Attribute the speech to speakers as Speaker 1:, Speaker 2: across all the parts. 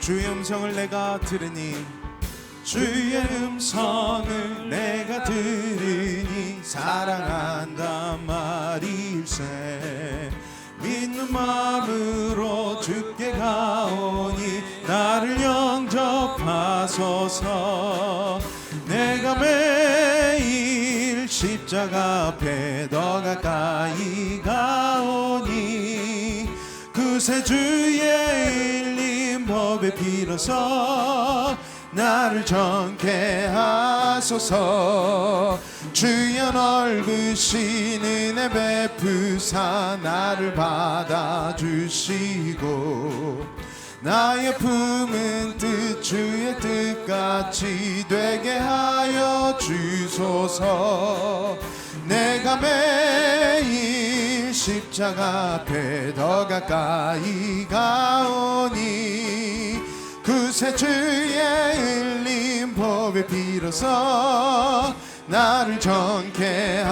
Speaker 1: 주의 음성을 내가 들으니 주의 음성을 내가 들으니 사랑한다 말일세. 믿는 마음으로 주께 가오니 나를 영접하소서. 내가 매일 십자가 앞에 더 가까이 가오니 그새 주의 일린 법에 비로소 나를 정케 하소서. 주여 넓으신 은혜 베푸사 나를 받아주시고 나의 품은 뜻 주의 뜻같이 되게 하여 주소서. 내가 매일 십자가 앞에 더 가까이 가오니 그새 주의 흘린 법에 비로소 나를 정케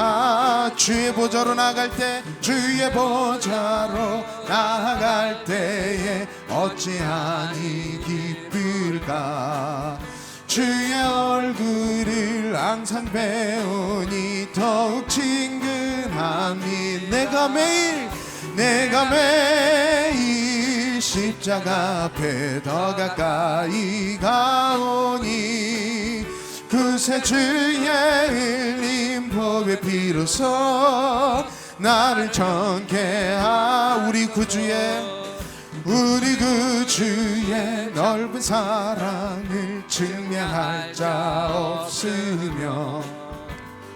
Speaker 1: 주의 보좌로 나갈 때 주의 보좌로 나갈 때에 어찌하니 기쁠까. 주의 얼굴을 항상 배우니 더욱 친근함이 내가 매일 십자가 앞에 더 가까이 가오니 그새 주의 흘린 법에 비로소 나를 정케 우리 구주의 넓은 사랑을 증명할 자 없으며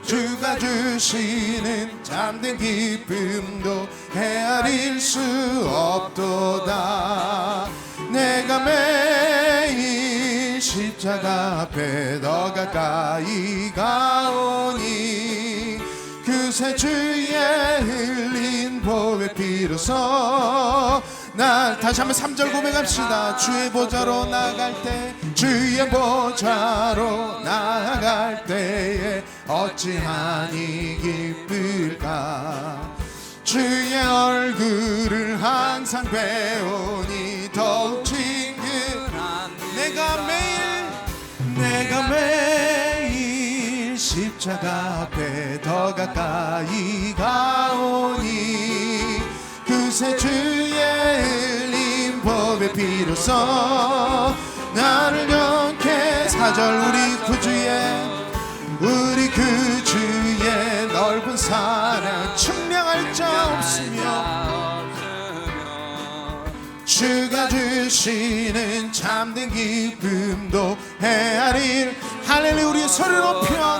Speaker 1: 주가 주시는 참된 기쁨도 헤아릴 수 없도다. 내가 매일 십자가 앞에 더 가까이 가오니 그새 주의 흘린 보배 비로소 날 다시 한번 3절 고백합시다. 주의 보좌로 나갈 때 주의 보좌로 나갈 때에 어찌하니 기쁠까. 주의 얼굴을 항상 배우니 더욱 친근한 내가 매일 십자가 앞에 더 가까이 가오니 그새 주의 흘린 법에 비로소 나를 영케 4절 우리 구주의 넓은 사랑 측량할 자 없으며 주가 주시는 참된 기쁨도 헤아릴 할렐루야. 우리의 소리 높여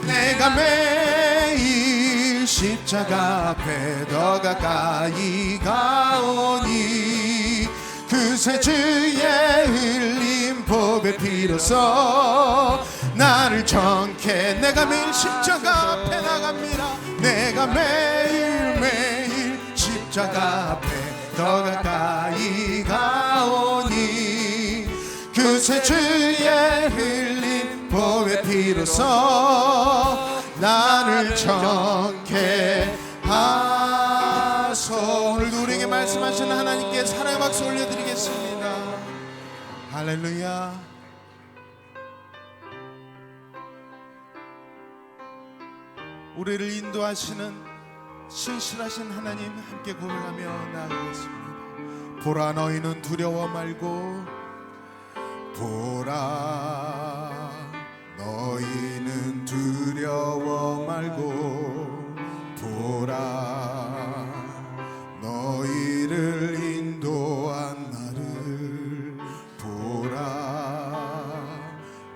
Speaker 1: 내가 매일 십자가 앞에 더 가까이 가오니 그새 주의 흘린 보배 비로소 나를 정케 내가 매일 십자가 앞에 나갑니다. 내가 매일 십자가 앞에 더 가까이 가오니 그새 주의 흘린 보배 비로소 나를 정케 하소. 오늘도 우리에게 말씀하시는 하나님께 사랑의 박수 올려드리겠습니다. 할렐루야. 우리를 인도하시는 신실하신 하나님 함께 고백하며 나아가겠습니다. 보라 너희는 두려워 말고 보라 너희는 두려워 말고 보라 너희를 인도한 나를 보라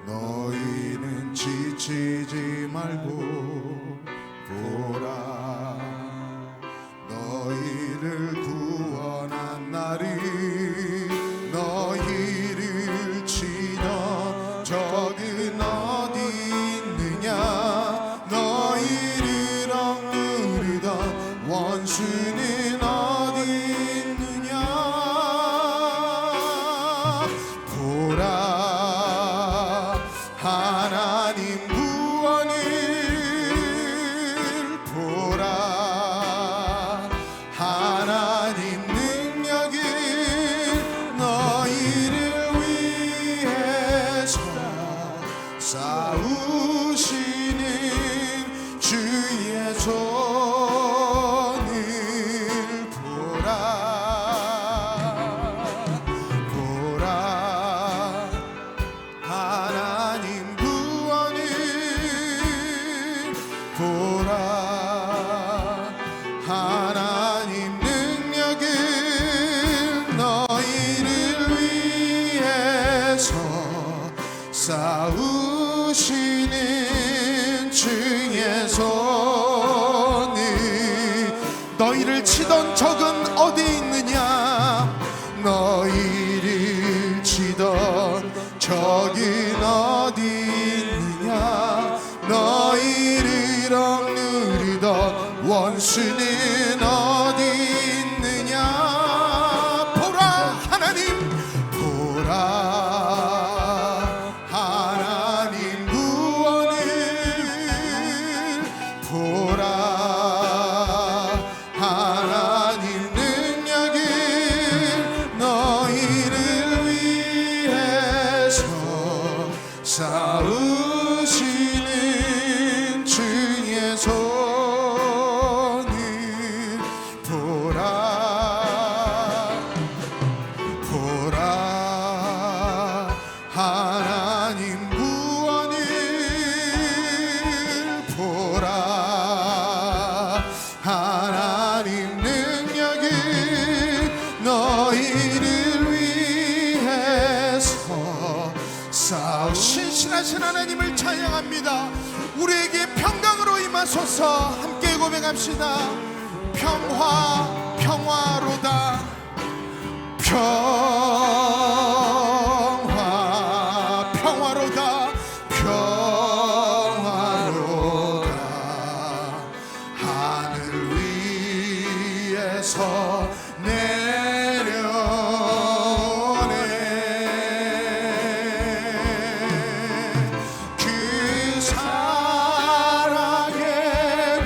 Speaker 1: 너희는 지치지 말고 보라 너희를 구원한 나를 너희를 치던 적은 어디 있느냐 너희를 억누르던 원수는 어디 있느냐 보라 하나님 구원을 보라 하나님 능력을 너희 하나님 능력이 너희를 위해서 싸우시는 주의 손을 보라 보라 하나님 구원을 보라 하나님 능력이 너희를 위해서 신실하신 하나님을 찬양합니다. 우리에게 평강으로 임하소서. 함께 고백합시다. 평화로다 평화로다 하늘 위에서 내려오네 그 사랑의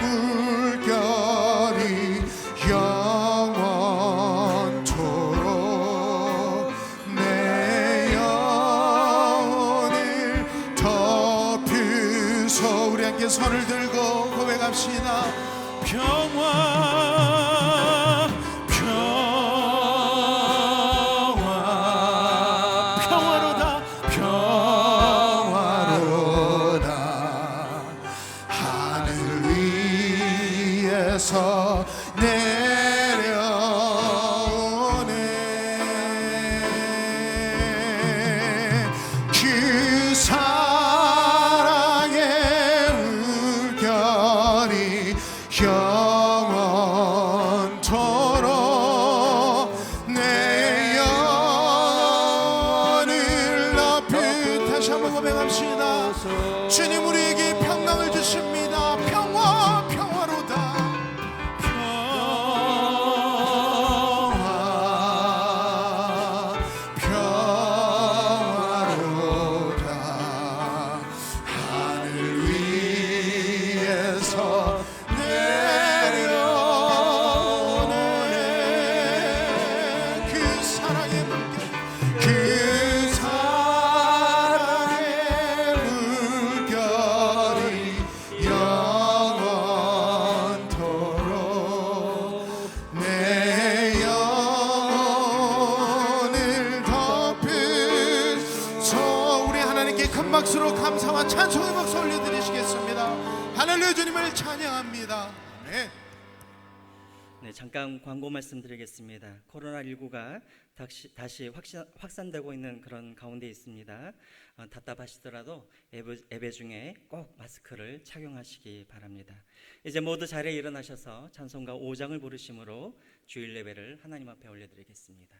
Speaker 1: 물결이 영원토록 내 영혼을 덮으소. 우리 함께 손을 들고 고백합시다. 평화로다 하늘 위에서 내려오네 그 사랑의 물결이 영원토록 내 영혼을 높이. 다시 한번 고백합시다. 주님 우리에게 평강을 주십니다. 평화로다 평화로다 하늘 위에서 내려오네 그 사랑의 물결 그 사랑의 물결이 영원토록 내 영혼을 덮으소. 우리 하나님께 큰 박수로 감사와 찬송의 박수 올려드리시겠습니다. 할렐루야. 주님을 찬양합니다. 네.
Speaker 2: 네, 잠깐 광고 말씀드리겠습니다. 코로나19가 다시 확산되고 있는 그런 가운데 있습니다. 답답하시더라도 예배 중에 꼭 마스크를 착용하시기 바랍니다. 이제 모두 자리에 일어나셔서 찬송가 5장을 부르심으로 주일 예배를 하나님 앞에 올려드리겠습니다.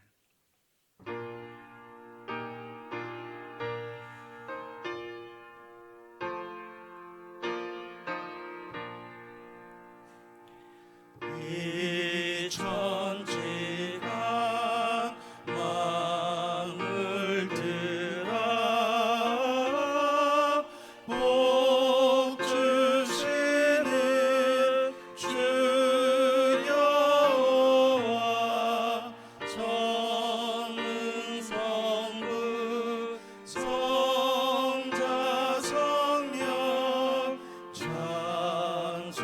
Speaker 2: 이 천지가 만물들아 복 주시는 주 여호와 성성부 성자 성령 찬송하고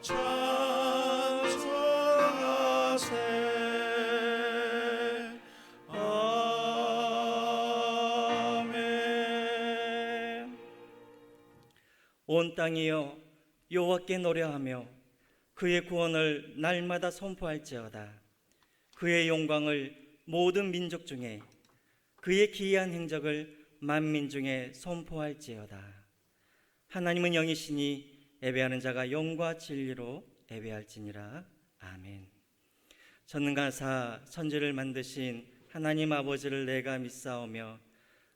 Speaker 2: 찬송하세. 아멘. 온 땅이여 여호와께 노래하며 그의 구원을 날마다 선포할지어다. 그의 영광을 모든 민족 중에 그의 기이한 행적을 만민 중에 선포할지어다. 하나님은 영이시니 예배하는 자가 영과 진리로 예배할지니라. 아멘. 전능가사 천지를 만드신 하나님 아버지를 내가 믿사오며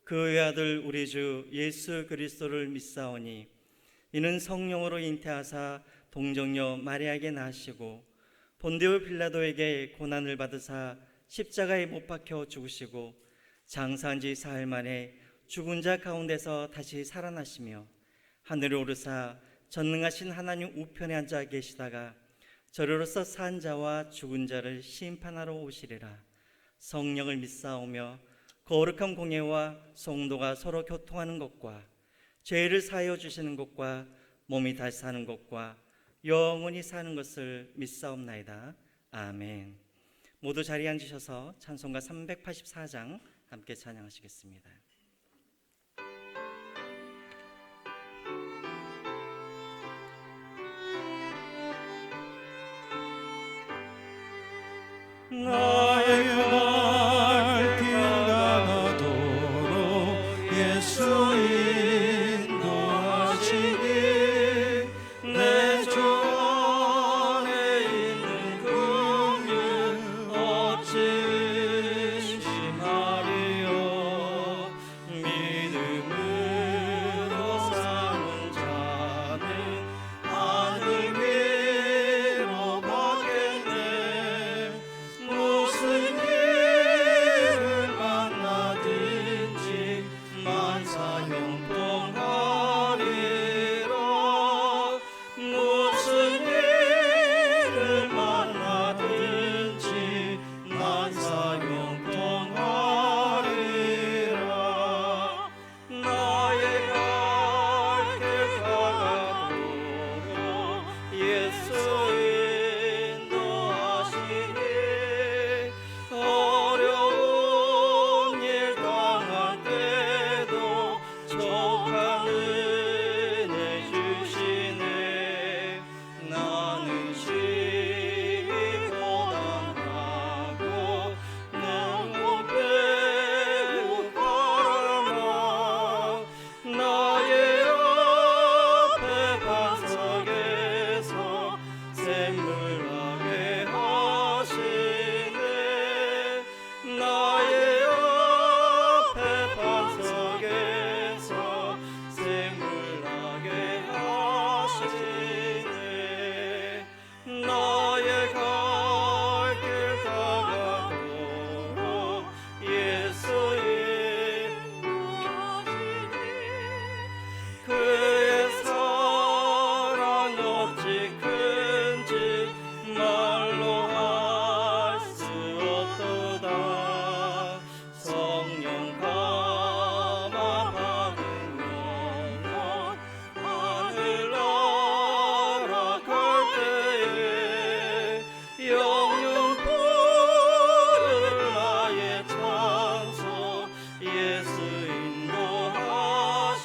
Speaker 2: 그 외아들 우리 주 예수 그리스도를 믿사오니 이는 성령으로 잉태하사 동정녀 마리아에게 나시고 본디오 빌라도에게 고난을 받으사 십자가에 못 박혀 죽으시고 장사한 지 사흘 만에 죽은 자 가운데서 다시 살아나시며 하늘에 오르사 전능하신 하나님 우편에 앉아 계시다가 저리로서 산 자와 죽은 자를 심판하러 오시리라. 성령을 믿사오며 거룩한 공예와 성도가 서로 교통하는 것과 죄를 사하여 주시는 것과 몸이 다시 사는 것과 영원히 사는 것을 믿사옵나이다. 아멘. 모두 자리에 앉으셔서 찬송가 384장 함께 찬양하시겠습니다.
Speaker 1: 나의 갈 가도록 예수 인도하시니 내 주 안에 있는 긍휼 어찌 의심하리요. 믿음으로 사는 자는 하늘 위로 받겠네. 무슨 일을 만나든지 만사형통하리라. 무슨 일을 만나든지 만사형통하리라. 나의 갈 길 가도록 예수 인도하시니 어려운 일 당할 때도 족한 은혜 주시네. 나는 시기 고난하고 너무 배고파라. 나의 앞에 반석에서 샘물나게 하시네. 나의 앞에 반석에서 샘물나게 하시네. 나의 갈 길 가도록 예수 인도하시니 그의 사랑 어찌 큰지 말로 할 수 없도다. 성령 감화 받은 영혼 하늘나라 갈 때에 영영 부를 나의 찬송 예수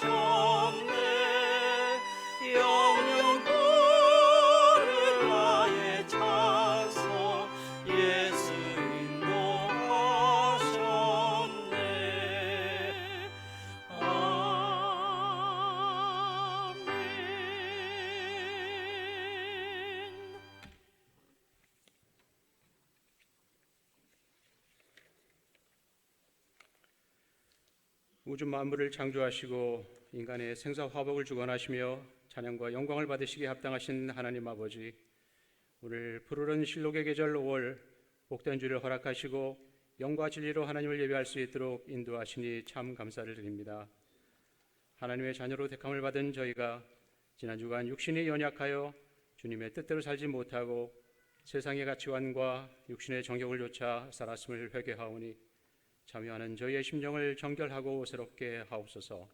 Speaker 1: 인도하셨네. 영영 부를 나의 찬송 예수 인도하셨네. 아멘.
Speaker 3: 우주 만물을 창조하시고 인간의 생사 화복을 주관하시며 찬양과 영광을 받으시기에 합당하신 하나님 아버지, 오늘 푸르른 실록의 계절 5월 복된 주를 허락하시고 영과 진리로 하나님을 예배할 수 있도록 인도하시니 참 감사를 드립니다. 하나님의 자녀로 택함을 받은 저희가 지난 주간 육신이 연약하여 주님의 뜻대로 살지 못하고 세상의 가치관과 육신의 정욕을 좇아 살았음을 회개하오니 참여하는 저희의 심령을 정결하고 새롭게 하옵소서.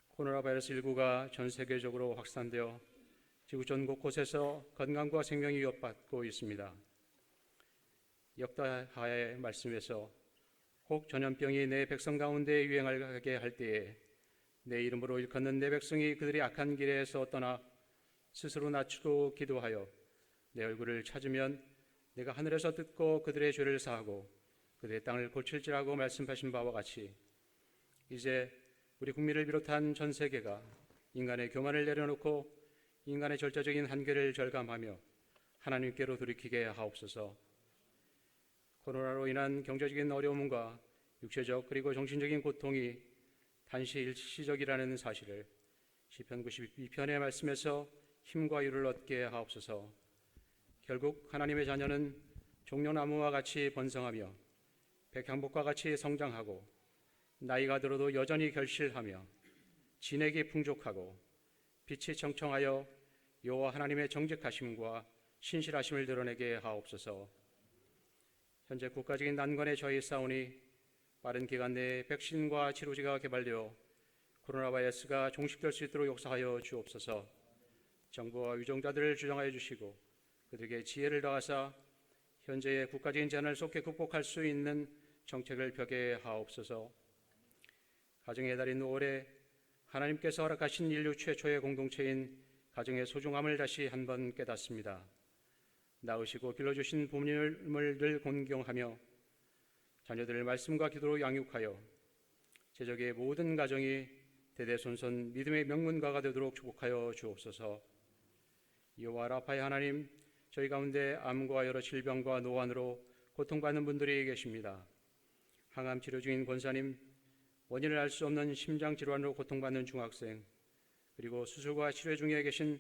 Speaker 3: 코로나 바이러스 19가 전 세계적으로 확산되어 지구 전 곳곳에서 건강과 생명이 위협받고 있습니다. 역다하의 말씀에서 혹 전염병이 내 백성 가운데 유행하게 할 때에 내 이름으로 일컫는 내 백성이 그들이 악한 길에서 떠나 스스로 낮추고 기도하여 내 얼굴을 찾으면 내가 하늘에서 듣고 그들의 죄를 사하고 그들의 땅을 고칠지라고 말씀하신 바와 같이 이제 우리 국민을 비롯한 전 세계가 인간의 교만을 내려놓고 인간의 절대적인 한계를 절감하며 하나님께로 돌이키게 하옵소서. 코로나로 인한 경제적인 어려움과 육체적 그리고 정신적인 고통이 단시 일시적이라는 사실을 시편 92편의 말씀에서 힘과 유를 얻게 하옵소서. 결국 하나님의 자녀는 종려나무와 같이 번성하며 백향목과 같이 성장하고 나이가 들어도 여전히 결실하며 진액이 풍족하고 빛이 청청하여 여호와 하나님의 정직하심과 신실하심을 드러내게 하옵소서. 현재 국가적인 난관에 처해 있사오니 빠른 기간 내에 백신과 치료제가 개발되어 코로나 바이러스가 종식될 수 있도록 역사하여 주옵소서. 정부와 유정자들을 주장하여 주시고 그들에게 지혜를 더하사 현재의 국가적인 재난을 속히 극복할 수 있는 정책을 펴게 하옵소서. 가정의 달인 5월에 하나님께서 허락하신 인류 최초의 공동체인 가정의 소중함을 다시 한번 깨닫습니다. 낳으시고 길러주신 부모님을 늘 존경하며 자녀들을 말씀과 기도로 양육하여 제적의 모든 가정이 대대손손 믿음의 명문가가 되도록 축복하여 주옵소서. 여호와 라파의 하나님, 저희 가운데 암과 여러 질병과 노환으로 고통받는 분들이 계십니다. 항암 치료 중인 권사님, 원인을 알 수 없는 심장 질환으로 고통받는 중학생, 그리고 수술과 치료 중에 계신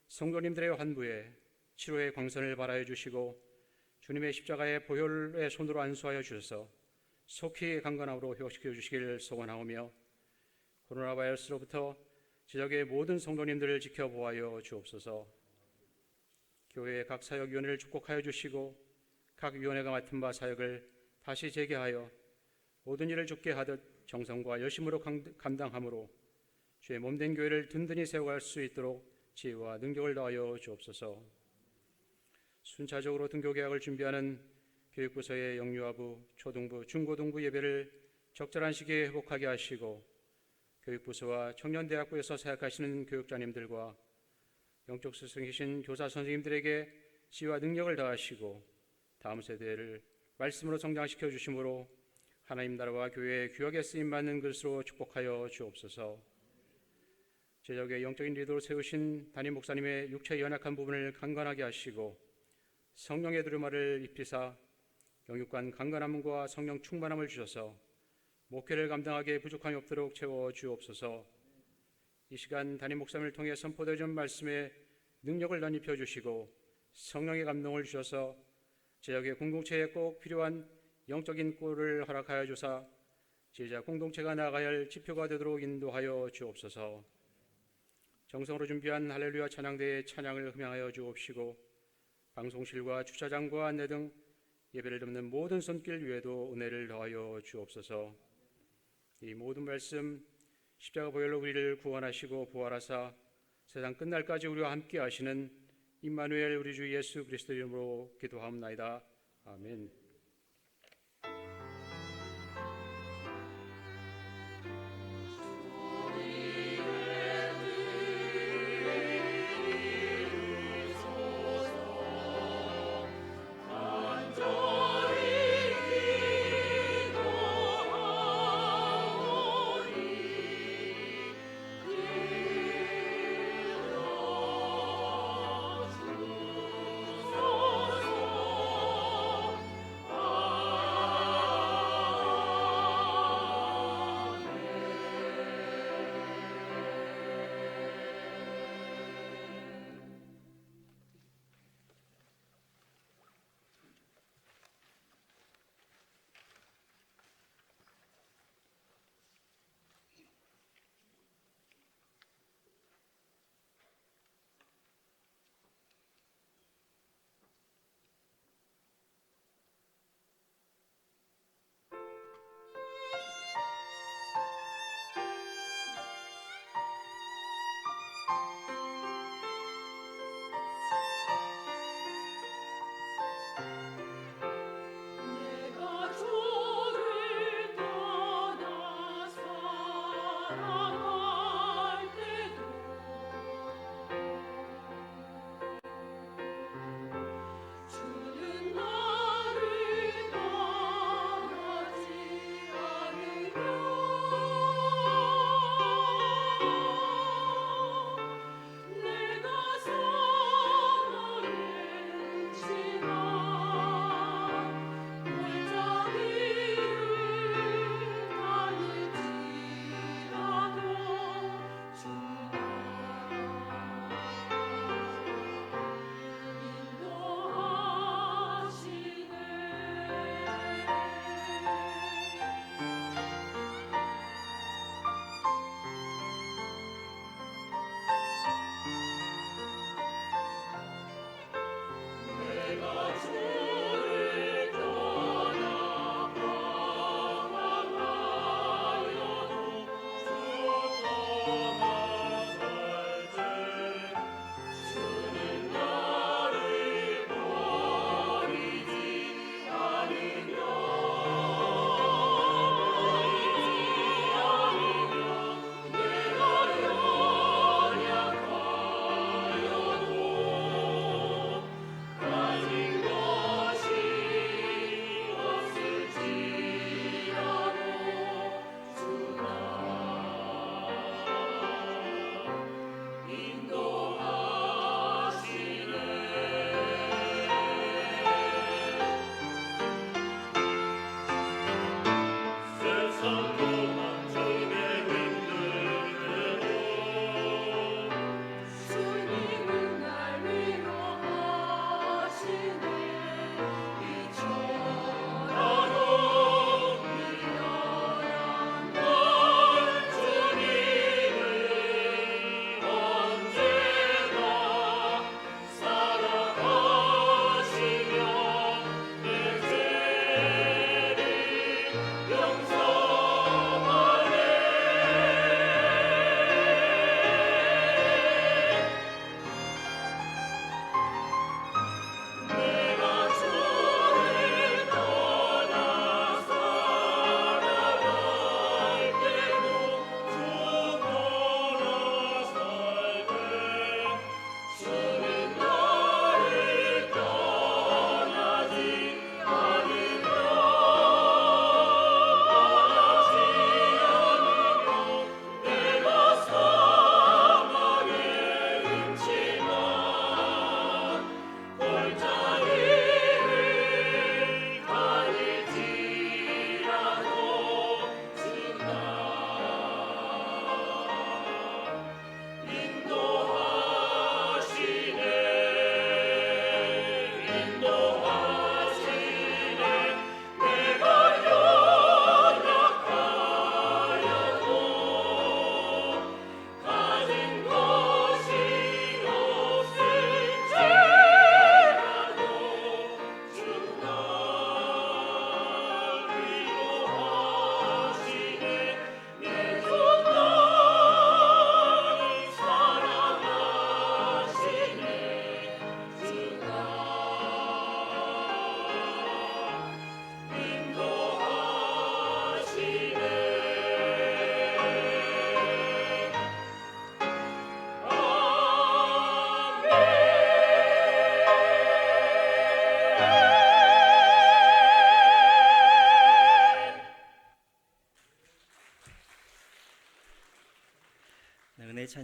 Speaker 3: 성도님들의 환부에 치료의 광선을 발하여 주시고 주님의 십자가의 보혈의 손으로 안수하여 주셔서 속히 강건함으로 회복시켜 주시기를 소원하오며 코로나 바이러스로부터 지역의 모든 성도님들을 지켜보아여 주옵소서. 교회의 각 사역위원회를 축복하여 주시고 각 위원회가 맡은 바 사역을 다시 재개하여 모든 일을 주께 하듯 정성과 열심으로 감당함으로 주의 몸된 교회를 든든히 세워갈 수 있도록 지혜와 능력을 더하여 주옵소서. 순차적으로 등교 개학을 준비하는 교육부서의 영유아부, 초등부, 중고등부 예배를 적절한 시기에 회복하게 하시고 교육부서와 청년대학부에서 사역하시는 교육자님들과 영적 스승이신 교사 선생님들에게 지혜와 능력을 더하시고 다음 세대를 말씀으로 성장시켜 주심으로 하나님 나라와 교회의 귀하게 쓰임받는 것으로 축복하여 주옵소서. 제적의 영적인 리더로 세우신 담임 목사님의 육체의 연약한 부분을 강건하게 하시고 성령의 두루마를 입히사 영육간 강건함과 성령 충만함을 주셔서 목회를 감당하기에 부족함이 없도록 채워 주옵소서. 이 시간 담임 목사님을 통해 선포되어진 말씀에 능력을 덧입혀 주시고 성령의 감동을 주셔서 제역의 공동체에 꼭 필요한 영적인 꼴을 허락하여 주사 제자 공동체가 나아가야 할 지표가 되도록 인도하여 주옵소서. 정성으로 준비한 할렐루야 찬양대의 찬양을 흠양하여 주옵시고 방송실과 주차장과 안내 등 예배를 돕는 모든 손길 위에도 은혜를 더하여 주옵소서. 이 모든 말씀 십자가 보혈로 우리를 구원하시고 부활하사 세상 끝날까지 우리와 함께 하시는 임마누엘 우리 주 예수 그리스도 이름으로 기도하옵나이다. 아멘.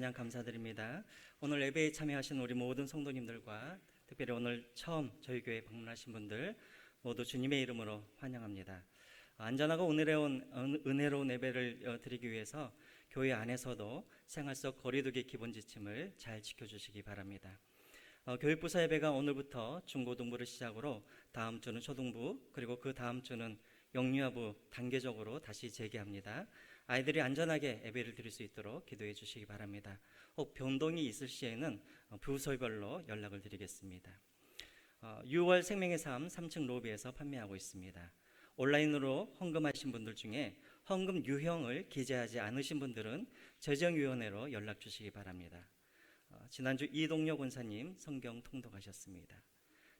Speaker 2: 찬양 감사드립니다. 오늘 예배에 참여하신 우리 모든 성도님들과 특별히 오늘 처음 저희 교회에 방문하신 분들 모두 주님의 이름으로 환영합니다. 안전하고 은혜로운 예배를 드리기 위해서 교회 안에서도 생활 속 거리두기 기본 지침을 잘 지켜주시기 바랍니다. 교육부서 예배가 오늘부터 중고등부를 시작으로 다음 주는 초등부, 그리고 그 다음 주는 영유아부 단계적으로 다시 재개합니다. 아이들이 안전하게 예배를 드릴 수 있도록 기도해 주시기 바랍니다. 혹 변동이 있을 시에는 부서별로 연락을 드리겠습니다. 6월 생명의 삶 3층 로비에서 판매하고 있습니다. 온라인으로 헌금하신 분들 중에 헌금 유형을 기재하지 않으신 분들은 재정위원회로 연락 주시기 바랍니다. 지난주 이동료 권사님 성경 통독하셨습니다.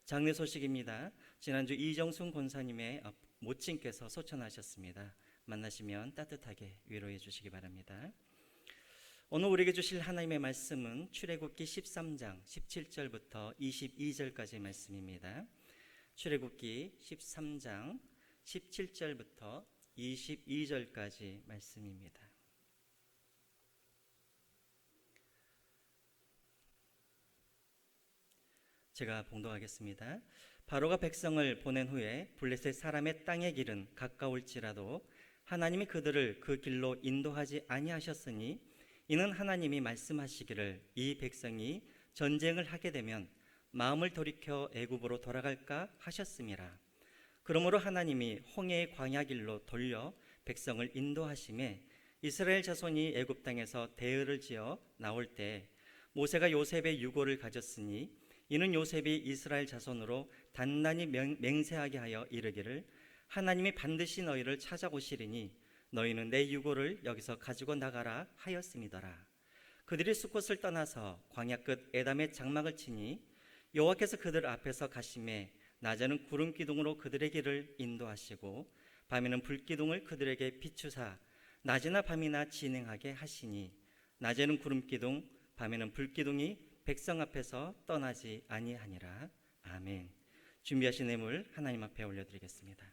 Speaker 2: 장례 소식입니다. 지난주 이정순 권사님의 모친께서 소천하셨습니다. 만나시면 따뜻하게 위로해 주시기 바랍니다. 오늘 우리에게 주실 하나님의 말씀은 출애굽기 13장 17절부터 22절까지의 말씀입니다. 출애굽기 13장 17절부터 22절까지 말씀입니다. 제가 봉독하겠습니다. 바로가 백성을 보낸 후에 블레셋 사람의 땅의 길은 가까울지라도 하나님이 그들을 그 길로 인도하지 아니하셨으니 이는 하나님이 말씀하시기를 이 백성이 전쟁을 하게 되면 마음을 돌이켜 애굽으로 돌아갈까 하셨음이라. 그러므로 하나님이 홍해의 광야 길로 돌려 백성을 인도하심에 이스라엘 자손이 애굽 땅에서 대열을 지어 나올 때 모세가 요셉의 유고를 가졌으니 이는 요셉이 이스라엘 자손으로 단단히 맹세하게 하여 이르기를 하나님이 반드시 너희를 찾아오시리니 너희는 내 유고를 여기서 가지고 나가라 하였음이더라. 그들이 숫곳을 떠나서 광야 끝 에담의 장막을 치니 여호와께서 그들 앞에서 가심에 낮에는 구름 기둥으로 그들의 길을 인도하시고 밤에는 불 기둥을 그들에게 비추사 낮이나 밤이나 진행하게 하시니 낮에는 구름 기둥 밤에는 불 기둥이 백성 앞에서 떠나지 아니하니라. 아멘. 준비하신 예물 하나님 앞에 올려드리겠습니다.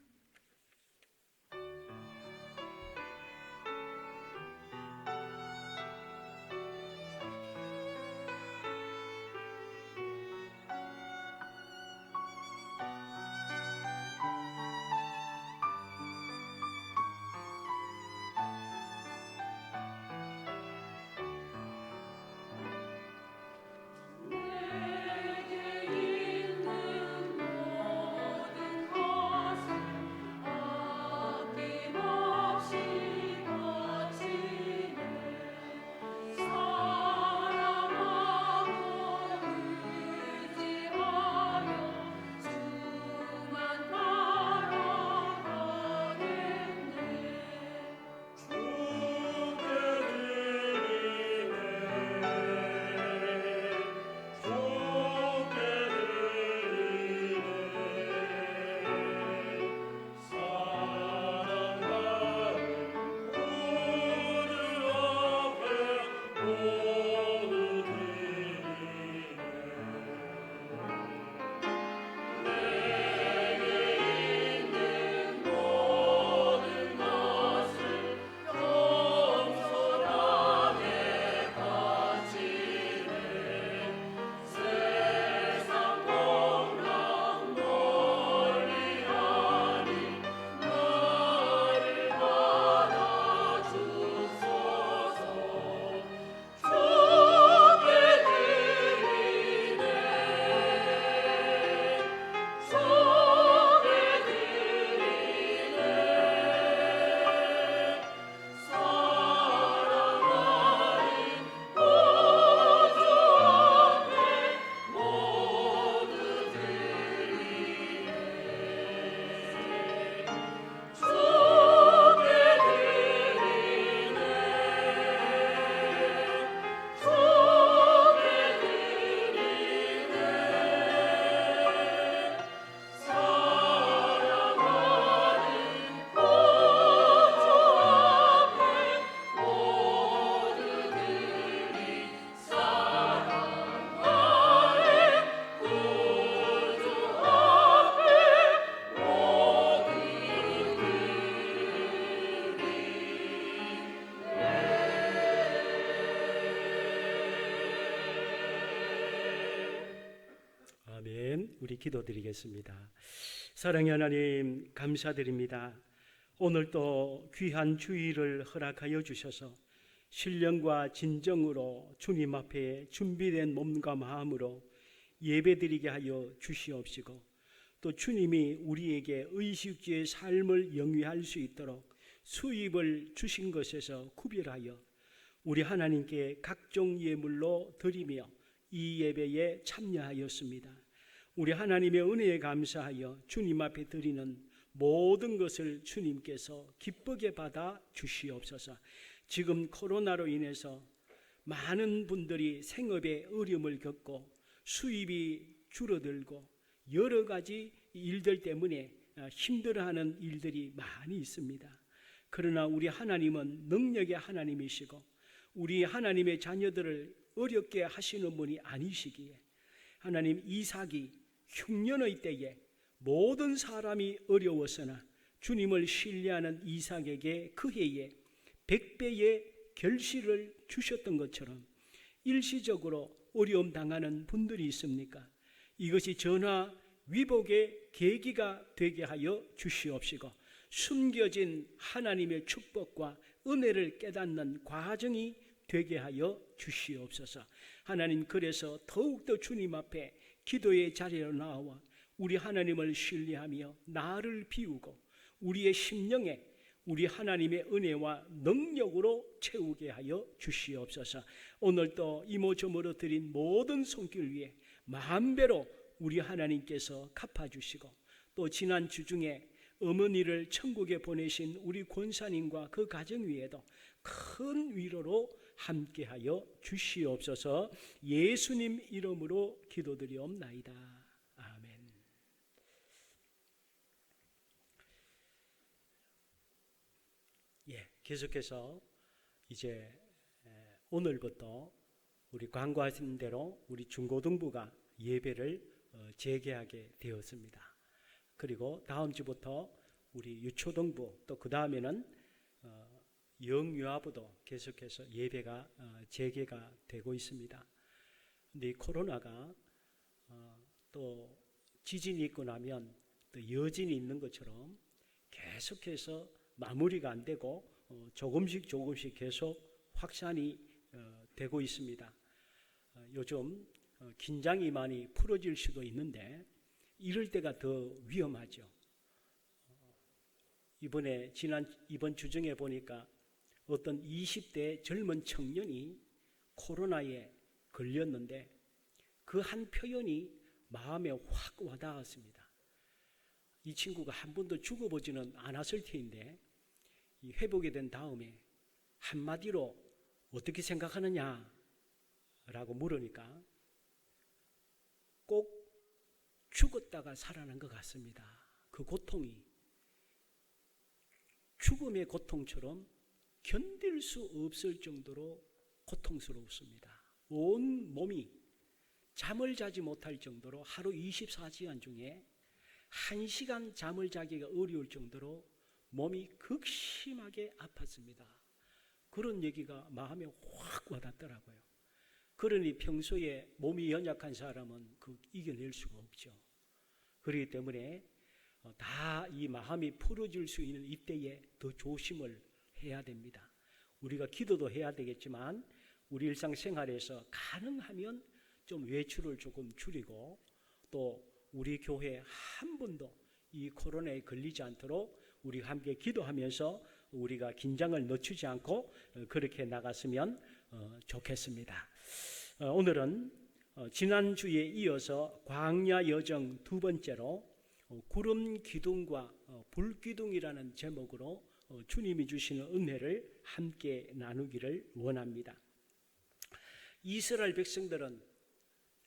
Speaker 4: 내게 있는 모든 것을 아멘. 우리 기도드리겠습니다. 사랑의 하나님, 감사드립니다. 오늘 또 귀한 주일을 허락하여 주셔서 신령과 진정으로 주님 앞에 준비된 몸과 마음으로 예배드리게 하여 주시옵시고, 또 주님이 우리에게 의식주의 삶을 영위할 수 있도록 수입을 주신 것에서 구별하여 우리 하나님께 각종 예물로 드리며 이 예배에 참여하였습니다. 우리 하나님의 은혜에 감사하여 주님 앞에 드리는 모든 것을 주님께서 기쁘게 받아 주시옵소서. 지금 코로나로 인해서 많은 분들이 생업에 어려움을 겪고 수입이 줄어들고 여러 가지 일들 때문에 힘들어하는 일들이 많이 있습니다. 그러나 우리 하나님은 능력의 하나님이시고 우리 하나님의 자녀들을 어렵게 하시는 분이 아니시기에, 하나님 이삭이 흉년의 때에 모든 사람이 어려웠으나 주님을 신뢰하는 이삭에게 그 해에 100배의 결실을 주셨던 것처럼 일시적으로 어려움 당하는 분들이 있습니까? 이것이 전화 위복의 계기가 되게 하여 주시옵시고, 숨겨진 하나님의 축복과 은혜를 깨닫는 과정이 되게 하여 주시옵소서. 하나님, 그래서 더욱더 주님 앞에 기도의 자리로 나와 우리 하나님을 신뢰하며 나를 비우고 우리의 심령에 우리 하나님의 은혜와 능력으로 채우게 하여 주시옵소서. 오늘 또 이모저모로 드린 모든 손길 위에 만배로 우리 하나님께서 갚아주시고, 또 지난 주 중에 어머니를 천국에 보내신 우리 권사님과 그 가정 위에도 큰 위로로 함께하여 주시옵소서. 예수님 이름으로 기도드리옵나이다. 아멘. 계속해서 이제 오늘부터 우리 광고하신 대로 우리 중고등부가 예배를 재개하게 되었습니다. 그리고 다음 주부터 우리 유초등부, 또 그 다음에는 영유아부도 계속해서 예배가 재개가 되고 있습니다. 근데 이 코로나가 또 지진이 있고 나면 또 여진이 있는 것처럼 계속해서 마무리가 안 되고 조금씩 계속 확산이 되고 있습니다. 요즘 긴장이 많이 풀어질 수도 있는데 이럴 때가 더 위험하죠. 이번 주 중에 보니까 어떤 20대 젊은 청년이 코로나에 걸렸는데 그 한 표현이 마음에 확 와닿았습니다. 이 친구가 한 번도 죽어보지는 않았을 테인데 이 회복이 된 다음에 한마디로 어떻게 생각하느냐라고 물으니까 꼭 죽었다가 살아난 것 같습니다. 그 고통이 죽음의 고통처럼 견딜 수 없을 정도로 고통스러웠습니다. 온 몸이 잠을 자지 못할 정도로 하루 24시간 중에 1시간 잠을 자기가 어려울 정도로 몸이 극심하게 아팠습니다. 그런 얘기가 마음에 확 와닿더라고요. 그러니 평소에 몸이 연약한 사람은 이겨낼 수가 없죠. 그렇기 때문에 다 이 마음이 풀어질 수 있는 이때에 더 조심을 해야 됩니다. 우리가 기도도 해야 되겠지만 우리 일상생활에서 가능하면 좀 외출을 조금 줄이고, 또 우리 교회 한 분도 이 코로나에 걸리지 않도록 우리 함께 기도하면서 우리가 긴장을 늦추지 않고 그렇게 나갔으면 좋겠습니다. 오늘은 지난주에 이어서 광야 여정 두 번째로 구름 기둥과 불 기둥이라는 제목으로 주님이 주시는 은혜를 함께 나누기를 원합니다. 이스라엘 백성들은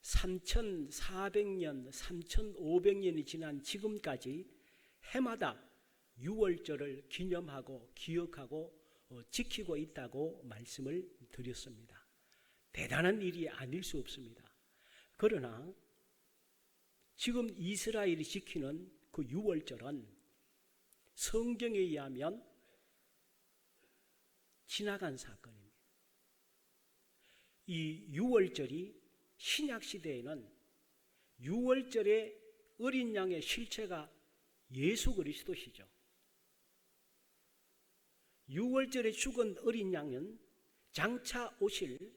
Speaker 4: 3,400년, 3,500년이 지난 지금까지 해마다 유월절을 기념하고 기억하고 지키고 있다고 말씀을 드렸습니다. 대단한 일이 아닐 수 없습니다. 그러나 지금 이스라엘이 지키는 그 유월절은 성경에 의하면 지나간 사건입니다. 이 유월절이 신약 시대에는 유월절의 어린 양의 실체가 예수 그리스도시죠. 유월절에 죽은 어린 양은 장차 오실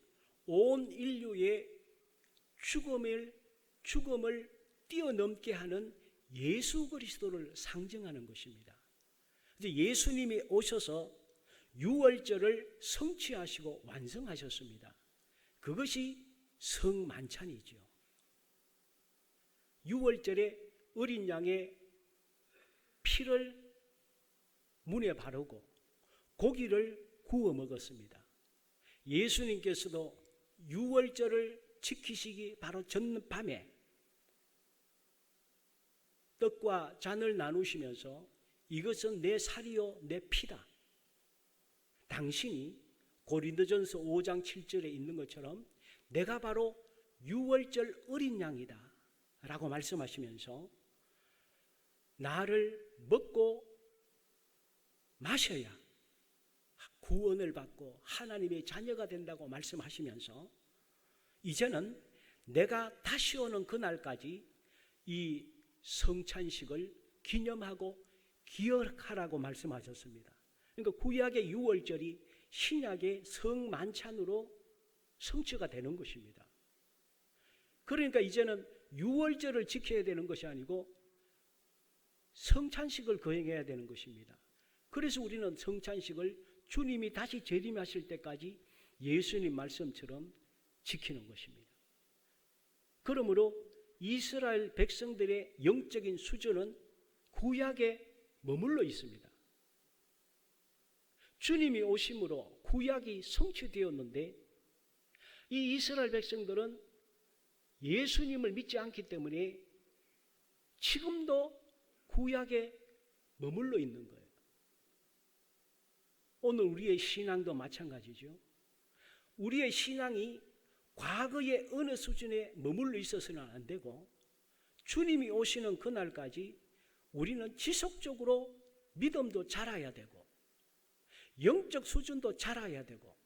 Speaker 4: 온 인류의 죽음을 뛰어넘게 하는 예수 그리스도를 상징하는 것입니다. 이제 예수님이 오셔서 유월절을 성취하시고 완성하셨습니다. 그것이 성만찬이죠. 유월절에 어린 양의 피를 문에 바르고 고기를 구워 먹었습니다. 예수님께서도 유월절을 지키시기 바로 전밤에 떡과 잔을 나누시면서 이것은 내 살이요 내 피다. 당신이 고린도전서 5장 7절에 있는 것처럼 내가 바로 유월절 어린 양이다 라고 말씀하시면서 나를 먹고 마셔야 구원을 받고 하나님의 자녀가 된다고 말씀하시면서 이제는 내가 다시 오는 그날까지 이 성찬식을 기념하고 기억하라고 말씀하셨습니다. 그러니까 구약의 유월절이 신약의 성만찬으로 성취가 되는 것입니다. 그러니까 이제는 유월절을 지켜야 되는 것이 아니고 성찬식을 거행해야 되는 것입니다. 그래서 우리는 성찬식을 주님이 다시 재림하실 때까지 예수님 말씀처럼 지키는 것입니다. 그러므로 이스라엘 백성들의 영적인 수준은 구약에 머물러 있습니다. 주님이 오심으로 구약이 성취되었는데 이 이스라엘 백성들은 예수님을 믿지 않기 때문에 지금도 구약에 머물러 있는 거예요. 오늘 우리의 신앙도 마찬가지죠. 우리의 신앙이 과거의 어느 수준에 머물러 있어서는 안 되고 주님이 오시는 그날까지 우리는 지속적으로 믿음도 자라야 되고 영적 수준도 자라야 되고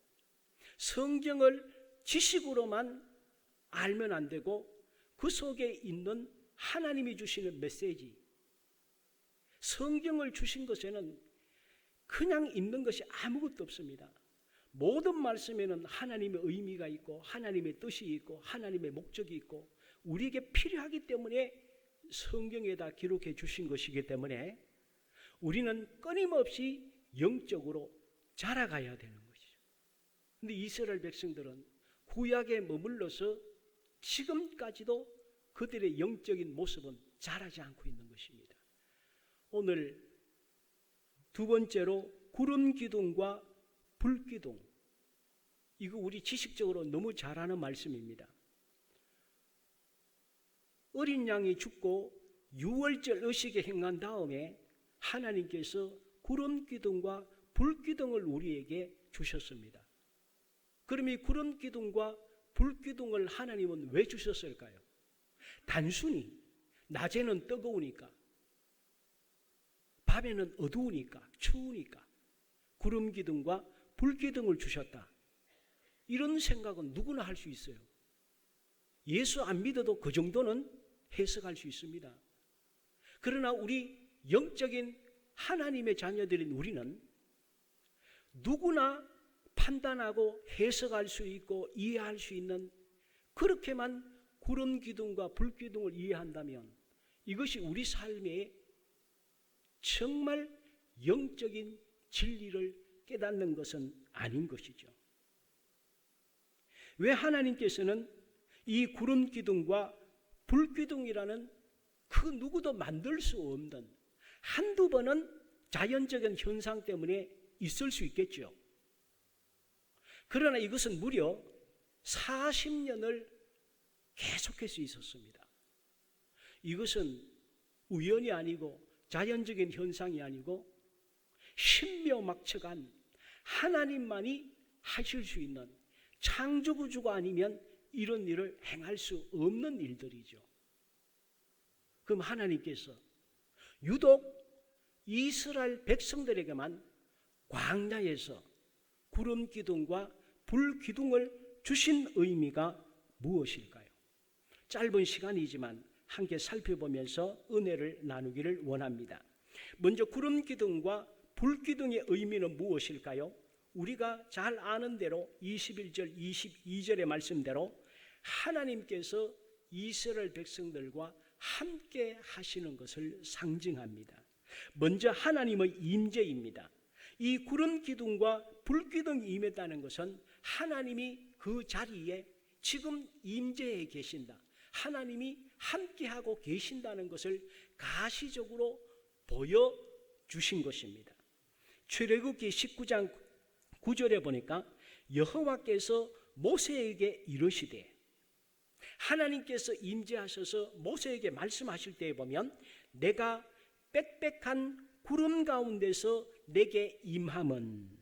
Speaker 4: 성경을 지식으로만 알면 안 되고 그 속에 있는 하나님이 주시는 메시지, 성경을 주신 것에는 그냥 있는 것이 아무것도 없습니다. 모든 말씀에는 하나님의 의미가 있고 하나님의 뜻이 있고 하나님의 목적이 있고 우리에게 필요하기 때문에 성경에다 기록해 주신 것이기 때문에 우리는 끊임없이 영적으로 자라가야 되는 것이죠. 그런데 이스라엘 백성들은 구약에 머물러서 지금까지도 그들의 영적인 모습은 자라지 않고 있는 것입니다. 오늘 두 번째로 구름 기둥과 불 기둥, 이거 우리 지식적으로 너무 잘 아는 말씀입니다. 어린 양이 죽고 유월절 의식에 행한 다음에 하나님께서 구름 기둥과 불 기둥을 우리에게 주셨습니다. 그럼 이 구름 기둥과 불 기둥을 하나님은 왜 주셨을까요? 단순히 낮에는 뜨거우니까, 밤에는 어두우니까, 추우니까 구름 기둥과 불 기둥을 주셨다, 이런 생각은 누구나 할 수 있어요. 예수 안 믿어도 그 정도는 해석할 수 있습니다. 그러나 우리 영적인 하나님의 자녀들인 우리는 누구나 판단하고 해석할 수 있고 이해할 수 있는, 그렇게만 구름 기둥과 불 기둥을 이해한다면 이것이 우리 삶의 정말 영적인 진리를 깨닫는 것은 아닌 것이죠. 왜 하나님께서는 이 구름 기둥과 불 기둥이라는 그 누구도 만들 수 없는, 한두 번은 자연적인 현상 때문에 있을 수 있겠죠. 그러나 이것은 무려 40년을 계속해서 있었습니다. 이것은 우연이 아니고 자연적인 현상이 아니고 신묘막측한 하나님만이 하실 수 있는, 창조구주가 아니면 이런 일을 행할 수 없는 일들이죠. 그럼 하나님께서 유독 이스라엘 백성들에게만 광야에서 구름 기둥과 불 기둥을 주신 의미가 무엇일까요? 짧은 시간이지만 함께 살펴보면서 은혜를 나누기를 원합니다. 먼저 구름 기둥과 불 기둥의 의미는 무엇일까요? 우리가 잘 아는 대로 21절, 22절의 말씀대로 하나님께서 이스라엘 백성들과 함께 하시는 것을 상징합니다. 먼저 하나님의 임재입니다. 이 구름 기둥과 불 기둥이 임했다는 것은 하나님이 그 자리에 지금 임재해 계신다, 하나님이 함께하고 계신다는 것을 가시적으로 보여주신 것입니다. 출애굽기 19장 9절에 보니까 여호와께서 모세에게 이르시되, 하나님께서 임재하셔서 모세에게 말씀하실 때에 보면 내가 빽빽한 구름 가운데서 내게 임함은,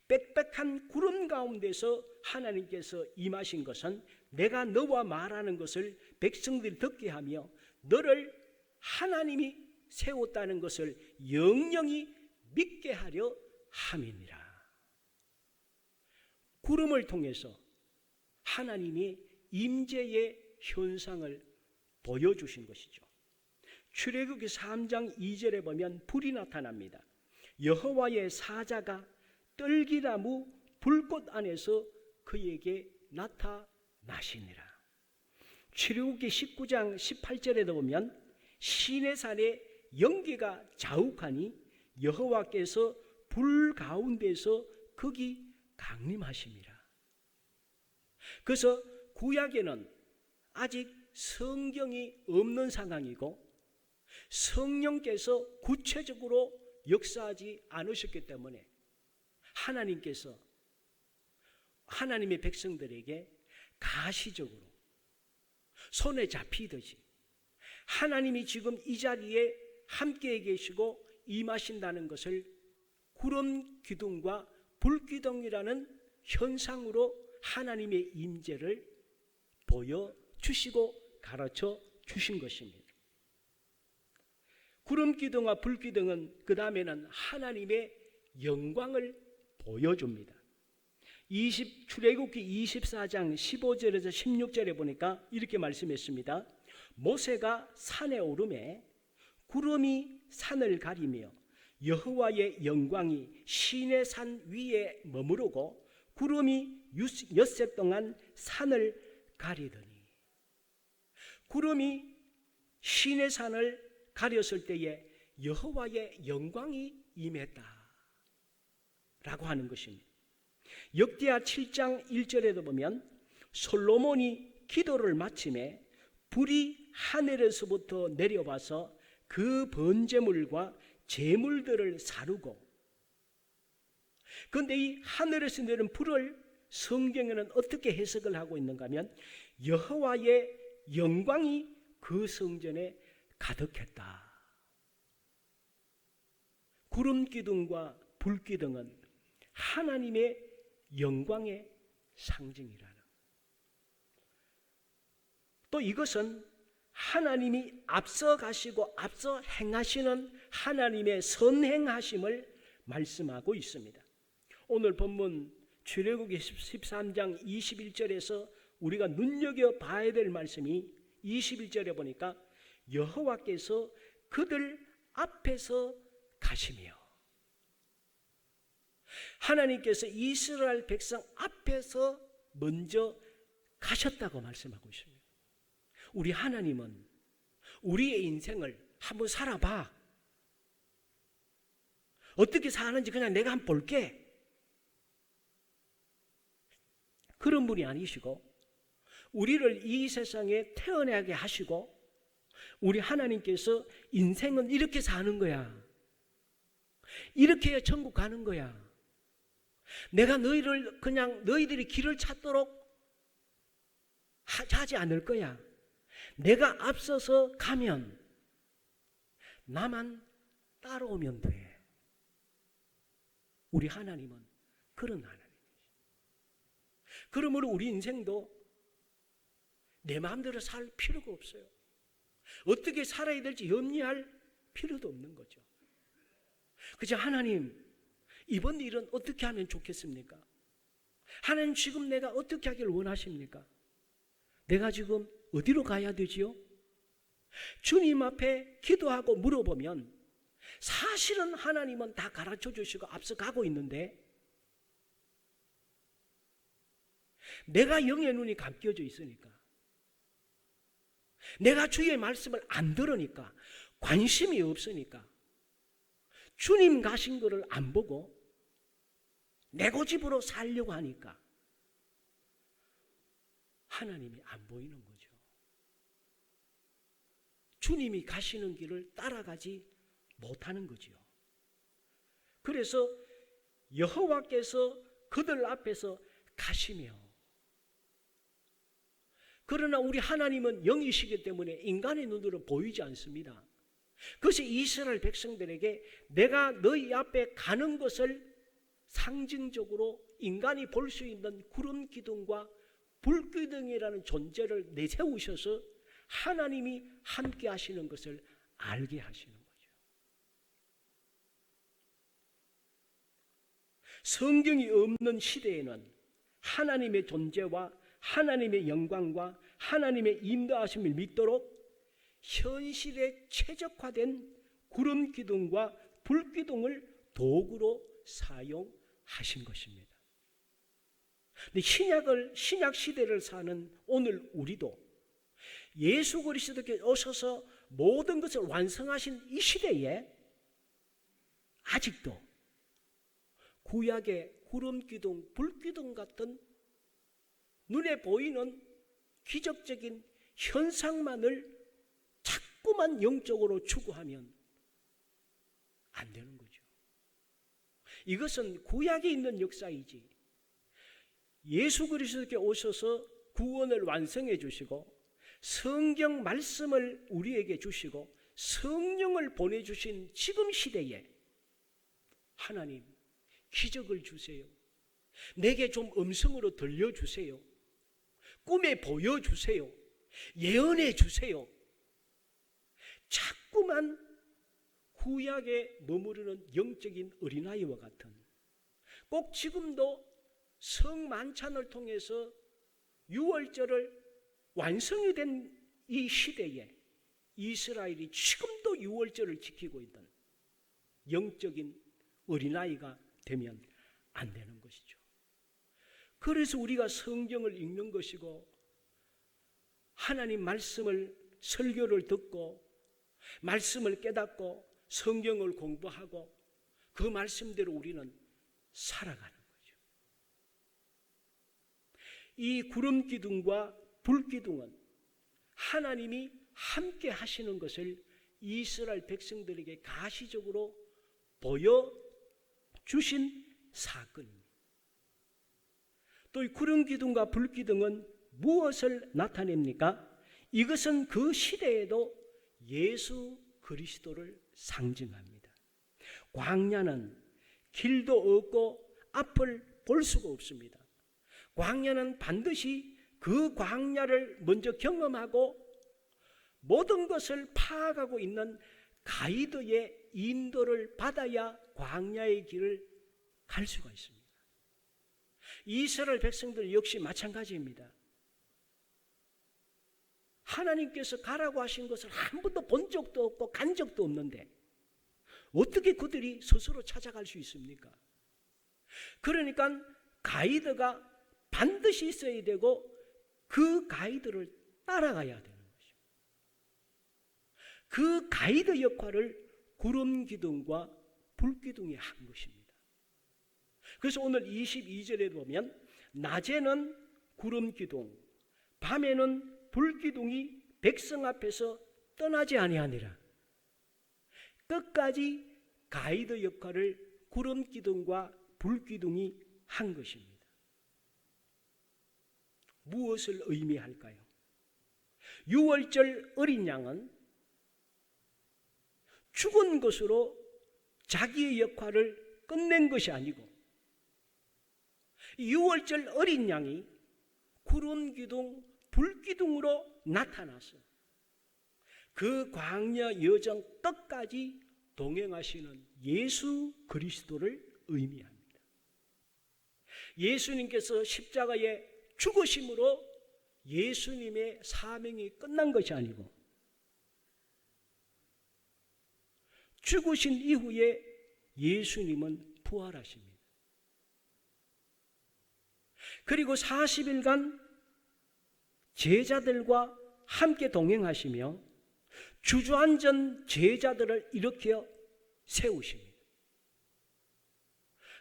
Speaker 4: 빽빽한 구름 가운데서 하나님께서 임하신 것은 내가 너와 말하는 것을 백성들이 듣게 하며 너를 하나님이 세웠다는 것을 영영히 믿게 하려 함이니라. 구름을 통해서 하나님이 임재의 현상을 보여주신 것이죠. 출애굽기 3장 2절에 보면 불이 나타납니다. 여호와의 사자가 떨기나무 불꽃 안에서 그에게 나타나시니라. 출애굽기 19장 18절에도 보면 시내산에 연기가 자욱하니 여호와께서 불 가운데서 거기 강림하심이라. 그래서 구약에는 아직 성경이 없는 상황이고 성령께서 구체적으로 역사하지 않으셨기 때문에 하나님께서 하나님의 백성들에게 가시적으로 손에 잡히듯이 하나님이 지금 이 자리에 함께 계시고 임하신다는 것을 구름 기둥과 불 기둥이라는 현상으로 하나님의 임재를 보여주시고 가르쳐 주신 것입니다. 구름 기둥과 불 기둥은 그 다음에는 하나님의 영광을 보여줍니다. 출애굽기 24장 15절에서 16절에 보니까 이렇게 말씀했습니다. 모세가 산에 오르매 구름이 산을 가리며 여호와의 영광이 시내 산 위에 머무르고 구름이 엿새 동안 산을 가리더니, 구름이 시내 산을 가렸을 때에 여호와의 영광이 임했다 라고 하는 것입니다. 역대하 7장 1절에도 보면 솔로몬이 기도를 마침에 불이 하늘에서부터 내려와서 그 번제물과 제물들을 사르고, 그런데 이 하늘에서 내린 불을 성경에는 어떻게 해석을 하고 있는가 하면 여호와의 영광이 그 성전에 가득했다. 구름 기둥과 불 기둥은 하나님의 영광의 상징이라는, 또 이것은 하나님이 앞서 가시고 앞서 행하시는 하나님의 선행하심을 말씀하고 있습니다. 오늘 본문 출애굽기 13장 21절에서 우리가 눈여겨봐야 될 말씀이 21절에 보니까 여호와께서 그들 앞에서 가시며, 하나님께서 이스라엘 백성 앞에서 먼저 가셨다고 말씀하고 있습니다. 우리 하나님은 우리의 인생을 한번 살아봐. 어떻게 사는지 그냥 내가 한번 볼게. 그런 분이 아니시고 우리를 이 세상에 태어나게 하시고 우리 하나님께서 인생은 이렇게 사는 거야. 이렇게 해야 천국 가는 거야. 내가 너희를 그냥 너희들이 길을 찾도록 하지 않을 거야. 내가 앞서서 가면 나만 따라오면 돼. 우리 하나님은 그런 하나님이죠. 그러므로 우리 인생도 내 마음대로 살 필요가 없어요. 어떻게 살아야 될지 염려할 필요도 없는 거죠. 그저 하나님, 이번 일은 어떻게 하면 좋겠습니까? 하나님, 지금 내가 어떻게 하길 원하십니까? 내가 지금 어디로 가야 되지요? 주님 앞에 기도하고 물어보면 사실은 하나님은 다 가르쳐 주시고 앞서 가고 있는데 내가 영의 눈이 감겨져 있으니까, 내가 주의 말씀을 안 들으니까, 관심이 없으니까, 주님 가신 거를 안 보고 내 고집으로 살려고 하니까 하나님이 안 보이는 거죠. 주님이 가시는 길을 따라가지 못하는 거죠. 그래서 여호와께서 그들 앞에서 가시며, 그러나 우리 하나님은 영이시기 때문에 인간의 눈으로 보이지 않습니다. 그것이 이스라엘 백성들에게 내가 너희 앞에 가는 것을 상징적으로 인간이 볼 수 있는 구름 기둥과 불 기둥이라는 존재를 내세우셔서 하나님이 함께 하시는 것을 알게 하시는 거죠. 성경이 없는 시대에는 하나님의 존재와 하나님의 영광과 하나님의 인도하심을 믿도록 현실에 최적화된 구름 기둥과 불 기둥을 도구로 사용하신 것입니다. 근데 신약 시대를 사는 오늘 우리도 예수 그리스도께 오셔서 모든 것을 완성하신 이 시대에 아직도 구약의 구름 기둥, 불 기둥 같은 눈에 보이는 기적적인 현상만을 자꾸만 영적으로 추구하면 안 되는 거죠. 이것은 구약에 있는 역사이지 예수 그리스도께 오셔서 구원을 완성해 주시고 성경 말씀을 우리에게 주시고 성령을 보내주신 지금 시대에 하나님 기적을 주세요. 내게 좀 음성으로 들려주세요. 꿈에 보여주세요. 예언해 주세요. 자꾸만 구약에 머무르는 영적인 어린아이와 같은, 꼭 지금도 성만찬을 통해서 유월절을 완성이 된 이 시대에 이스라엘이 지금도 유월절을 지키고 있던 영적인 어린아이가 되면 안 되는 것이죠. 그래서 우리가 성경을 읽는 것이고 하나님 말씀을 설교를 듣고 말씀을 깨닫고 성경을 공부하고 그 말씀대로 우리는 살아가는 거죠. 이 구름 기둥과 불 기둥은 하나님이 함께 하시는 것을 이스라엘 백성들에게 가시적으로 보여주신 사건입니다. 또 이 구름 기둥과 불 기둥은 무엇을 나타냅니까? 이것은 그 시대에도 예수 그리스도를 상징합니다. 광야는 길도 없고 앞을 볼 수가 없습니다. 광야는 반드시 그 광야를 먼저 경험하고 모든 것을 파악하고 있는 가이드의 인도를 받아야 광야의 길을 갈 수가 있습니다. 이스라엘 백성들 역시 마찬가지입니다. 하나님께서 가라고 하신 것을 한 번도 본 적도 없고 간 적도 없는데 어떻게 그들이 스스로 찾아갈 수 있습니까? 그러니까 가이드가 반드시 있어야 되고 그 가이드를 따라가야 되는 것입니다. 그 가이드 역할을 구름 기둥과 불 기둥이 한 것입니다. 그래서 오늘 22절에 보면 낮에는 구름 기둥, 밤에는 불 기둥이 백성 앞에서 떠나지 아니하니라. 끝까지 가이드 역할을 구름 기둥과 불 기둥이 한 것입니다. 무엇을 의미할까요? 유월절 어린 양은 죽은 것으로 자기의 역할을 끝낸 것이 아니고 유월절 어린 양이 구름 기둥, 불 기둥으로 나타나서 그 광야 여정 끝까지 동행하시는 예수 그리스도를 의미합니다. 예수님께서 십자가에 죽으심으로 예수님의 사명이 끝난 것이 아니고 죽으신 이후에 예수님은 부활하십니다. 그리고 40일간 제자들과 함께 동행하시며 주저앉은 제자들을 일으켜 세우십니다.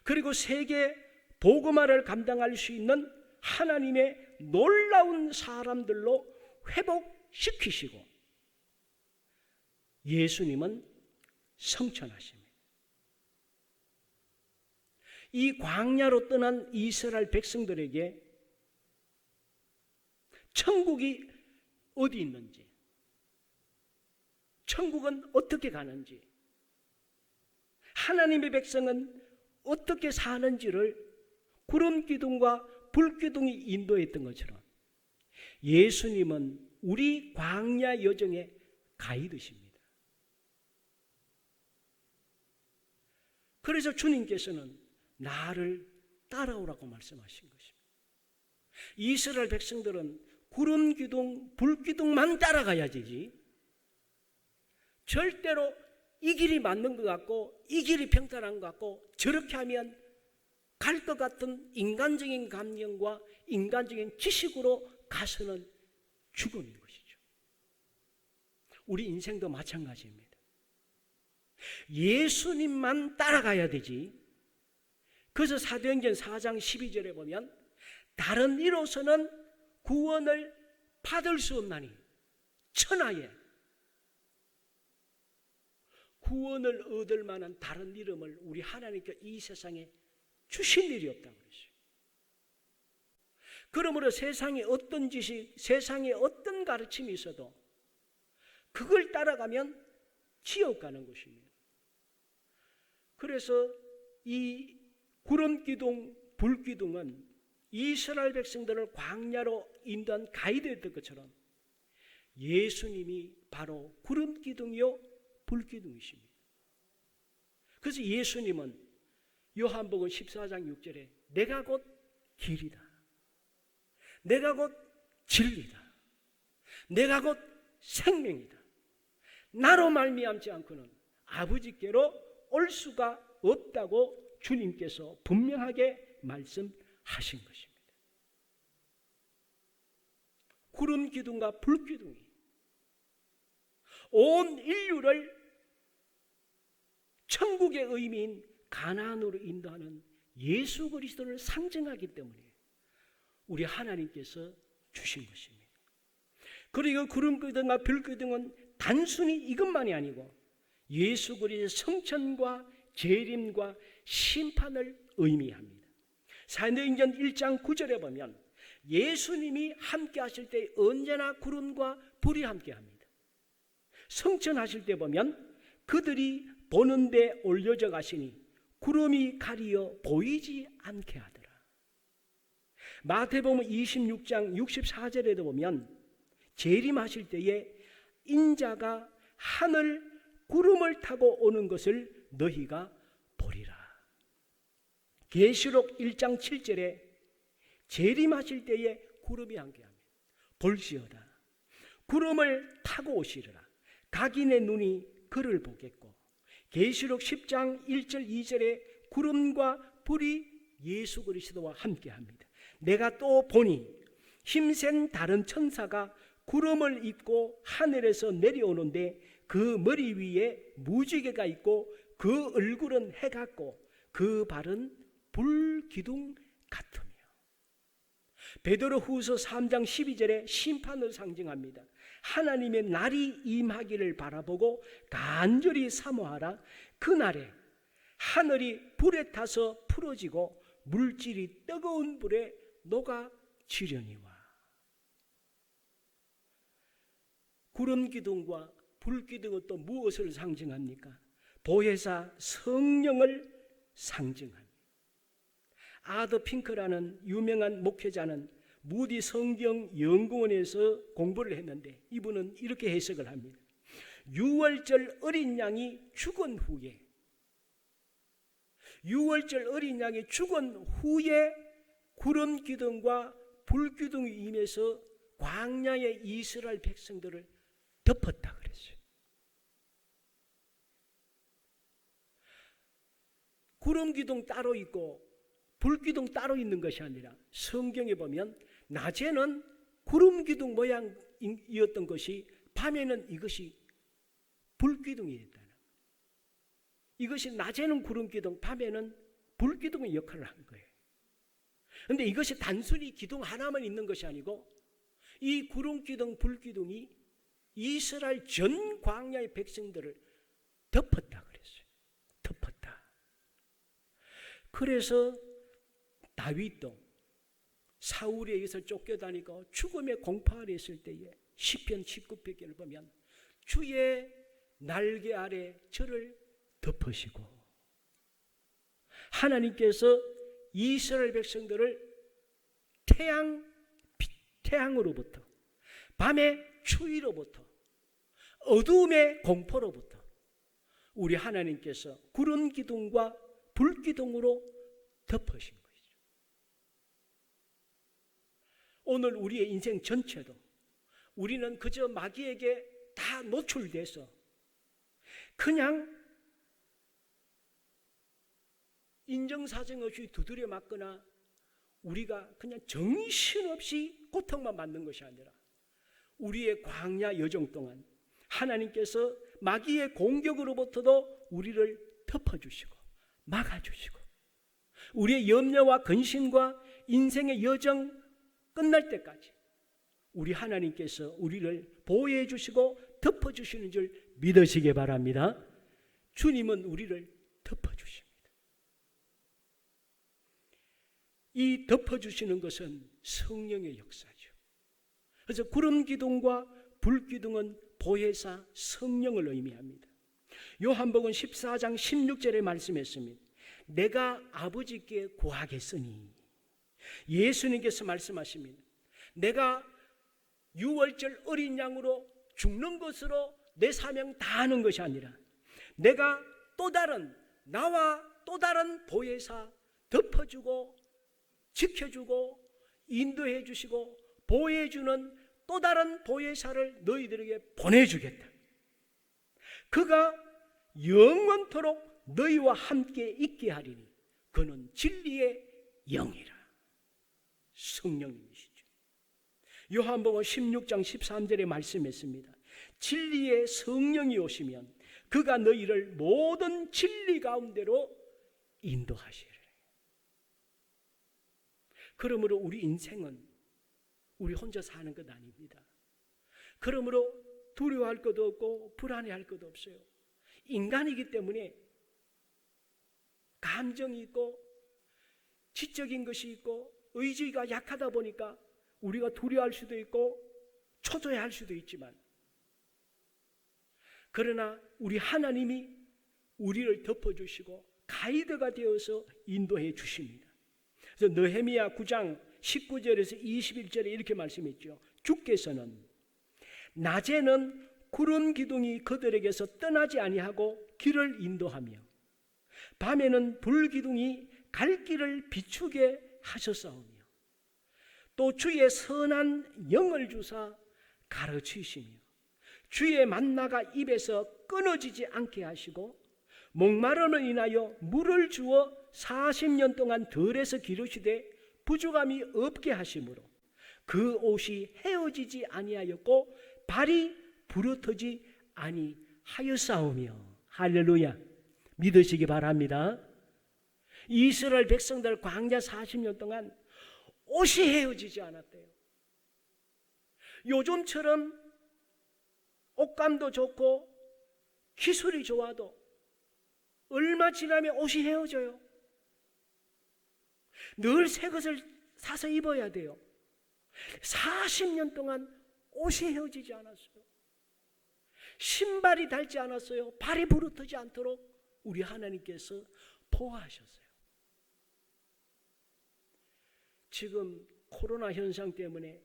Speaker 4: 그리고 세계 복음화를 감당할 수 있는 하나님의 놀라운 사람들로 회복시키시고 예수님은 성천하십니다. 이 광야로 떠난 이스라엘 백성들에게 천국이 어디 있는지, 천국은 어떻게 가는지, 하나님의 백성은 어떻게 사는지를 구름 기둥과 불 기둥이 인도했던 것처럼 예수님은 우리 광야 여정의 가이드십니다. 그래서 주님께서는 나를 따라오라고 말씀하신 것입니다. 이스라엘 백성들은 구름 기둥, 불 기둥만 따라가야지 절대로 이 길이 맞는 것 같고 이 길이 평탄한 것 같고 저렇게 하면 갈 것 같은 인간적인 감정과 인간적인 지식으로 가서는 죽음인 것이죠. 우리 인생도 마찬가지입니다. 예수님만 따라가야 되지. 그래서 사도행전 4장 12절에 보면 다른 이로서는 구원을 받을 수 없나니 천하에 구원을 얻을 만한 다른 이름을 우리 하나님께 이 세상에 주신 일이 없다고 그랬어요. 그러므로 세상에 어떤 지식, 세상에 어떤 가르침이 있어도 그걸 따라가면 지옥 가는 것입니다. 그래서 이 구름기둥, 불기둥은 이스라엘 백성들을 광야로 인도한 가이드였던 것처럼 예수님이 바로 구름기둥이요 불기둥이십니다. 그래서 예수님은 요한복음 14장 6절에 내가 곧 길이다, 내가 곧 진리다, 내가 곧 생명이다, 나로 말미암지 않고는 아버지께로 올 수가 없다고 주님께서 분명하게 말씀하신 것입니다. 구름 기둥과 불 기둥이 온 인류를 천국의 의미인 가나안으로 인도하는 예수 그리스도를 상징하기 때문에 우리 하나님께서 주신 것입니다. 그리고 구름 기둥과 불 기둥은 단순히 이것만이 아니고 예수 그리스도의 성천과 재림과 심판을 의미합니다. 사도행전 1장 9절에 보면 예수님이 함께 하실 때 언제나 구름과 불이 함께 합니다. 성천하실 때 보면 그들이 보는 데 올려져 가시니 구름이 가리어 보이지 않게 하더라. 마태복음 26장 64절에도 보면 재림하실 때에 인자가 하늘 구름을 타고 오는 것을 너희가 보리라. 계시록 1장 7절에 재림하실 때에 구름이 함께합니다. 볼지어다 구름을 타고 오시리라. 각인의 눈이 그를 보겠고. 계시록 10장 1절 2절에 구름과 불이 예수 그리스도와 함께합니다. 내가 또 보니 힘센 다른 천사가 구름을 입고 하늘에서 내려오는데 그 머리 위에 무지개가 있고 그 얼굴은 해 같고 그 발은 불기둥 같으며. 베드로후서 3장 12절에 심판을 상징합니다. 하나님의 날이 임하기를 바라보고 간절히 사모하라. 그날에 하늘이 불에 타서 풀어지고 물질이 뜨거운 불에 녹아지려니와. 구름기둥과 불기둥은 또 무엇을 상징합니까? 보혜사 성령을 상징합니다. 아더 핑크라는 유명한 목회자는 무디 성경 연구원에서 공부를 했는데 이분은 이렇게 해석을 합니다. 6월절 어린 양이 죽은 후에 6월절 어린 양이 죽은 후에 구름 기둥과 불 기둥이 임해서 광야의 이스라엘 백성들을 덮었다 그랬어요. 구름 기둥 따로 있고 불 기둥 따로 있는 것이 아니라 성경에 보면 낮에는 구름 기둥 모양이었던 것이 밤에는 이것이 불 기둥이었다. 이것이 낮에는 구름 기둥, 밤에는 불 기둥의 역할을 한 거예요. 그런데 이것이 단순히 기둥 하나만 있는 것이 아니고 이 구름 기둥, 불 기둥이 이스라엘 전 광야의 백성들을 덮었다 그랬어요. 덮었다. 그래서 다윗도 사울에 의해서 쫓겨다니고 죽음의 공포 아래 있을 때에 시편 19편을 보면 주의 날개 아래 저를 덮으시고, 하나님께서 이스라엘 백성들을 태양으로부터, 밤의 추위로부터, 어두움의 공포로부터 우리 하나님께서 구름 기둥과 불 기둥으로 덮으신 것이죠. 오늘 우리의 인생 전체도 우리는 그저 마귀에게 다 노출돼서 그냥 인정사정 없이 두드려 맞거나 우리가 그냥 정신없이 고통만 받는 것이 아니라 우리의 광야 여정 동안 하나님께서 마귀의 공격으로부터도 우리를 덮어주시고 막아주시고 우리의 염려와 근심과 인생의 여정 끝날 때까지 우리 하나님께서 우리를 보호해 주시고 덮어주시는 줄 믿으시기 바랍니다. 주님은 우리를 덮어주십니다. 이 덮어주시는 것은 성령의 역사죠. 그래서 구름 기둥과 불 기둥은 보혜사 성령을 의미합니다. 요한복음 14장 16절에 말씀했습니다. 내가 아버지께 구하겠으니, 예수님께서 말씀하십니다. 내가 유월절 어린 양으로 죽는 것으로 내 사명 다하는 것이 아니라 내가 나와 또 다른 보혜사 덮어주고 지켜주고 인도해 주시고 보호해 주는 또 다른 보혜사를 너희들에게 보내주겠다. 그가 영원토록 너희와 함께 있게 하리니 그는 진리의 영이라. 성령님이시죠. 요한복음 16장 13절에 말씀했습니다. 진리의 성령이 오시면 그가 너희를 모든 진리 가운데로 인도하시리라. 그러므로 우리 인생은 우리 혼자 사는 것 아닙니다. 그러므로 두려워할 것도 없고 불안해할 것도 없어요. 인간이기 때문에 감정이 있고 지적인 것이 있고 의지가 약하다 보니까 우리가 두려워할 수도 있고 초조해할 수도 있지만, 그러나 우리 하나님이 우리를 덮어주시고 가이드가 되어서 인도해 주십니다. 그래서 느헤미야 9장 19절에서 21절에 이렇게 말씀했죠. 주께서는 낮에는 구름 기둥이 그들에게서 떠나지 아니하고 길을 인도하며 밤에는 불 기둥이 갈 길을 비추게 하셨사오며 또 주의 선한 영을 주사 가르치시며 주의 만나가 입에서 끊어지지 않게 하시고 목마름을 인하여 물을 주어 40년 동안 덜에서 기르시되 부족함이 없게 하심으로 그 옷이 헤어지지 아니하였고 발이 부러뜨지 아니하였사오며. 할렐루야. 믿으시기 바랍니다. 이스라엘 백성들 광야 40년 동안 옷이 헤어지지 않았대요. 요즘처럼 옷감도 좋고 기술이 좋아도 얼마 지나면 옷이 헤어져요. 늘 새 것을 사서 입어야 돼요. 40년 동안 옷이 헤어지지 않았어요. 신발이 닳지 않았어요. 발이 부르트지 않도록 우리 하나님께서 보호하셨어요. 지금 코로나 현상 때문에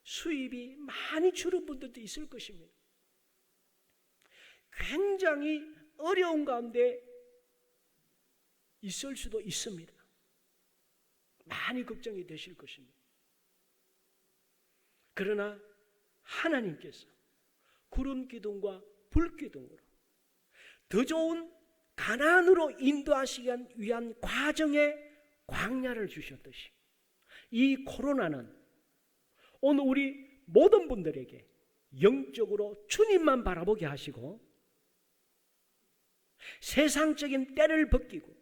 Speaker 4: 수입이 많이 줄은 분들도 있을 것입니다. 굉장히 어려운 가운데 있을 수도 있습니다. 많이 걱정이 되실 것입니다. 그러나 하나님께서 구름 기둥과 불 기둥으로 더 좋은 가나안으로 인도하시기 위한 과정에 광야를 주셨듯이 이 코로나는 오늘 우리 모든 분들에게 영적으로 주님만 바라보게 하시고 세상적인 때를 벗기고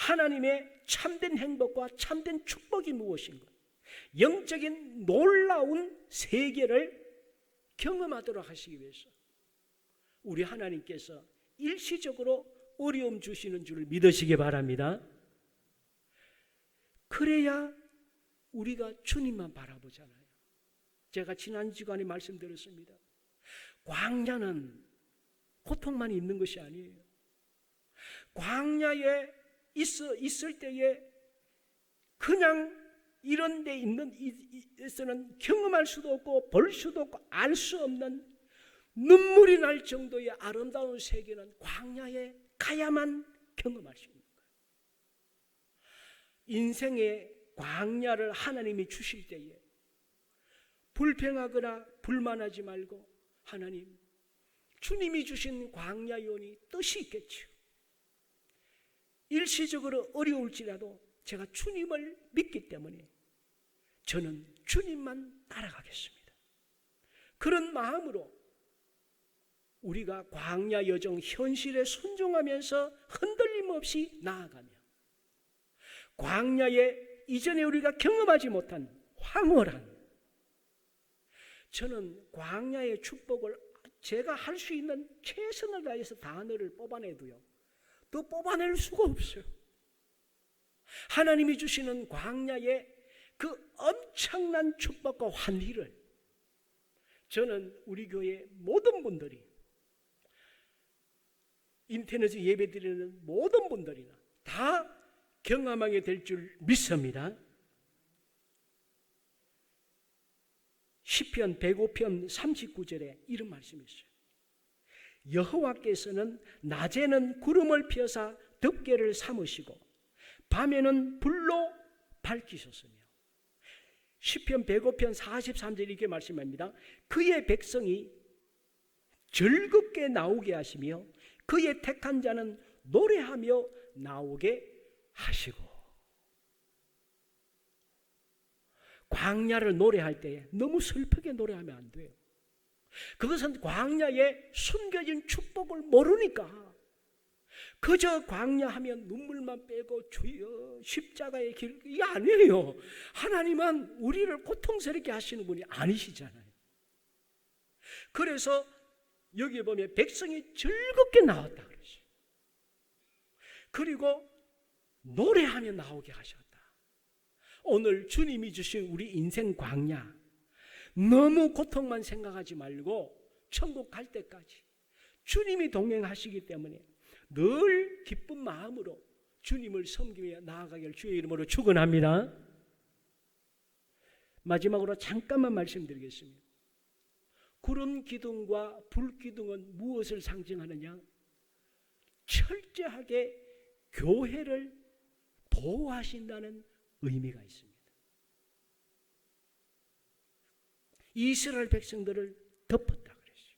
Speaker 4: 하나님의 참된 행복과 참된 축복이 무엇인가, 영적인 놀라운 세계를 경험하도록 하시기 위해서 우리 하나님께서 일시적으로 어려움 주시는 줄 믿으시기 바랍니다. 그래야 우리가 주님만 바라보잖아요. 제가 지난 시간에 말씀드렸습니다. 광야는 고통만 있는 것이 아니에요. 광야에 있을 때에 그냥 이런 데 있는 경험할 수도 없고 볼 수도 없고 알 수 없는 눈물이 날 정도의 아름다운 세계는 광야에 가야만 경험할 수 있는 거예요. 인생의 광야를 하나님이 주실 때에 불평하거나 불만하지 말고 하나님, 주님이 주신 광야 요원이 뜻이 있겠죠. 일시적으로 어려울지라도 제가 주님을 믿기 때문에 저는 주님만 따라가겠습니다. 그런 마음으로 우리가 광야 여정 현실에 순종하면서 흔들림 없이 나아가며 광야에 이전에 우리가 경험하지 못한 황홀한, 저는 광야의 축복을 제가 할 수 있는 최선을 다해서 단어를 뽑아내도요, 더 뽑아낼 수가 없어요. 하나님이 주시는 광야의 그 엄청난 축복과 환희를 저는 우리 교회 모든 분들이, 인터넷에 예배드리는 모든 분들이나 다 경험하게 될 줄 믿습니다. 시편 105편 39절에 이런 말씀이 있어요. 여호와께서는 낮에는 구름을 피워사 덮개를 삼으시고 밤에는 불로 밝히셨으며, 시편 105편 43절에 이렇게 말씀합니다. 그의 백성이 즐겁게 나오게 하시며 그의 택한 자는 노래하며 나오게 하시고. 광야를 노래할 때 너무 슬프게 노래하면 안 돼요. 그것은 광야에 숨겨진 축복을 모르니까 그저 광야하면 눈물만 빼고 주여 십자가의 길, 이게 아니에요. 하나님은 우리를 고통스럽게 하시는 분이 아니시잖아요. 그래서 여기 보면 백성이 즐겁게 나왔다 그러죠. 그리고 노래하며 나오게 하셨다. 오늘 주님이 주신 우리 인생 광야, 너무 고통만 생각하지 말고 천국 갈 때까지 주님이 동행하시기 때문에 늘 기쁜 마음으로 주님을 섬기며 나아가길 주의 이름으로 축원합니다. 마지막으로 잠깐만 말씀드리겠습니다. 구름 기둥과 불 기둥은 무엇을 상징하느냐? 철저하게 교회를 보호하신다는 의미가 있습니다. 이스라엘 백성들을 덮었다 그랬어요.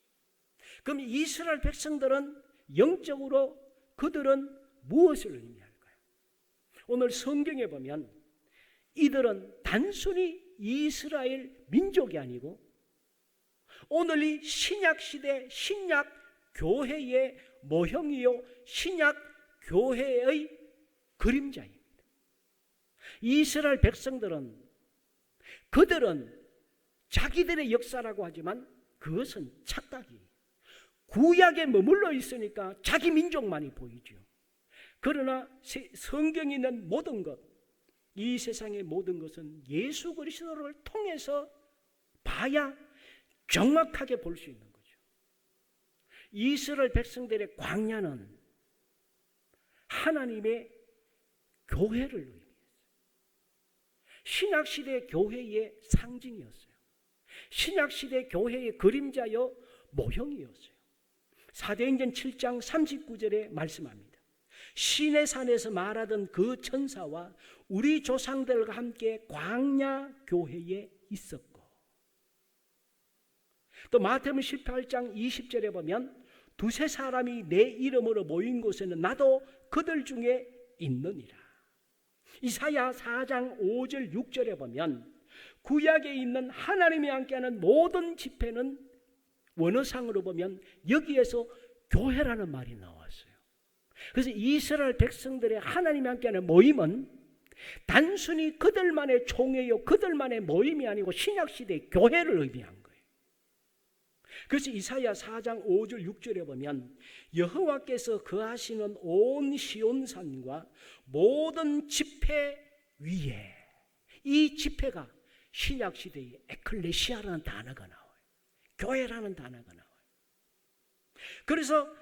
Speaker 4: 그럼 이스라엘 백성들은 영적으로 그들은 무엇을 의미할까요? 오늘 성경에 보면 이들은 단순히 이스라엘 민족이 아니고 오늘 이 신약시대 신약 교회의 모형이요 신약 교회의 그림자입니다. 이스라엘 백성들은 그들은 자기들의 역사라고 하지만 그것은 착각이, 구약에 머물러 있으니까 자기 민족만이 보이죠. 그러나 성경에 있는 모든 것, 이 세상의 모든 것은 예수 그리스도를 통해서 봐야 정확하게 볼 수 있는 거죠. 이스라엘 백성들의 광야는 하나님의 교회를 의미했어요. 신약시대 교회의 상징이었어요. 신약시대 교회의 그림자요 모형이었어요. 사도행전 7장 39절에 말씀합니다. 시내산에서 말하던 그 천사와 우리 조상들과 함께 광야 교회에 있었고, 또 마태복음 18장 20절에 보면 두세 사람이 내 이름으로 모인 곳에는 나도 그들 중에 있느니라. 이사야 4장 5절 6절에 보면 구약에 있는 하나님이 함께하는 모든 집회는 원어상으로 보면 여기에서 교회라는 말이 나왔어요. 그래서 이스라엘 백성들의 하나님이 함께하는 모임은 단순히 그들만의 총회요, 그들만의 모임이 아니고 신약시대의 교회를 의미한 거예요. 그래서 이사야 4장 5절 6절에 보면 여호와께서 거하시는 온 시온산과 모든 집회 위에, 이 집회가 신약시대의 에클레시아라는 단어가 나와요. 교회라는 단어가 나와요. 그래서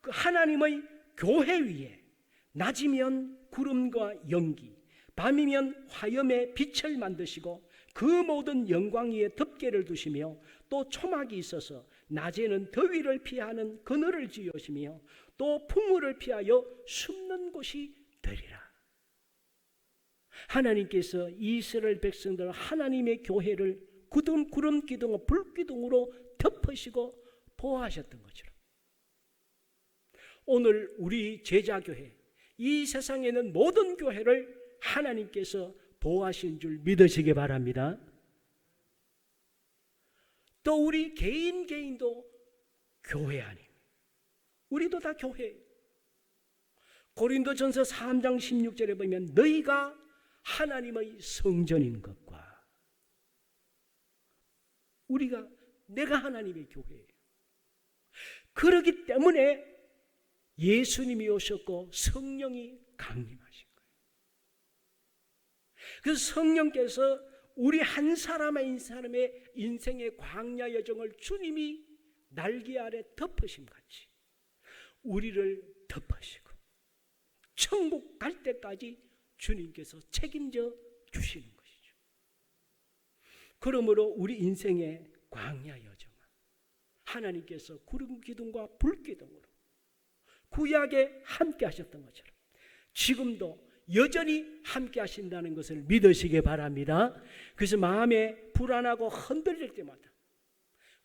Speaker 4: 그 하나님의 교회 위에 낮이면 구름과 연기, 밤이면 화염의 빛을 만드시고 그 모든 영광 위에 덮개를 두시며 또 초막이 있어서 낮에는 더위를 피하는 그늘을 지으시며 또 풍물을 피하여 숨는 곳이 되리라. 하나님께서 이스라엘 백성들 하나님의 교회를 구름 기둥과 불 기둥으로 덮으시고 보호하셨던 것처럼 오늘 우리 제자교회, 이 세상에 있는 모든 교회를 하나님께서 보호하신 줄 믿으시기 바랍니다. 또 우리 개인도 교회 아닙니까? 우리도 다 교회예요. 고린도전서 3장 16절에 보면 너희가 하나님의 성전인 것과 내가 하나님의 교회예요. 그렇기 때문에 예수님이 오셨고 성령이 강림하신 거예요. 그래서 성령께서 우리 한 사람의 인생의 광야 여정을 주님이 날개 아래 덮으심 같이 우리를 덮으시고 천국 갈 때까지 주님께서 책임져 주시는 것이죠. 그러므로 우리 인생의 광야 여정은 하나님께서 구름 기둥과 불 기둥으로 구약에 함께 하셨던 것처럼 지금도 여전히 함께 하신다는 것을 믿으시기 바랍니다. 그래서 마음에 불안하고 흔들릴 때마다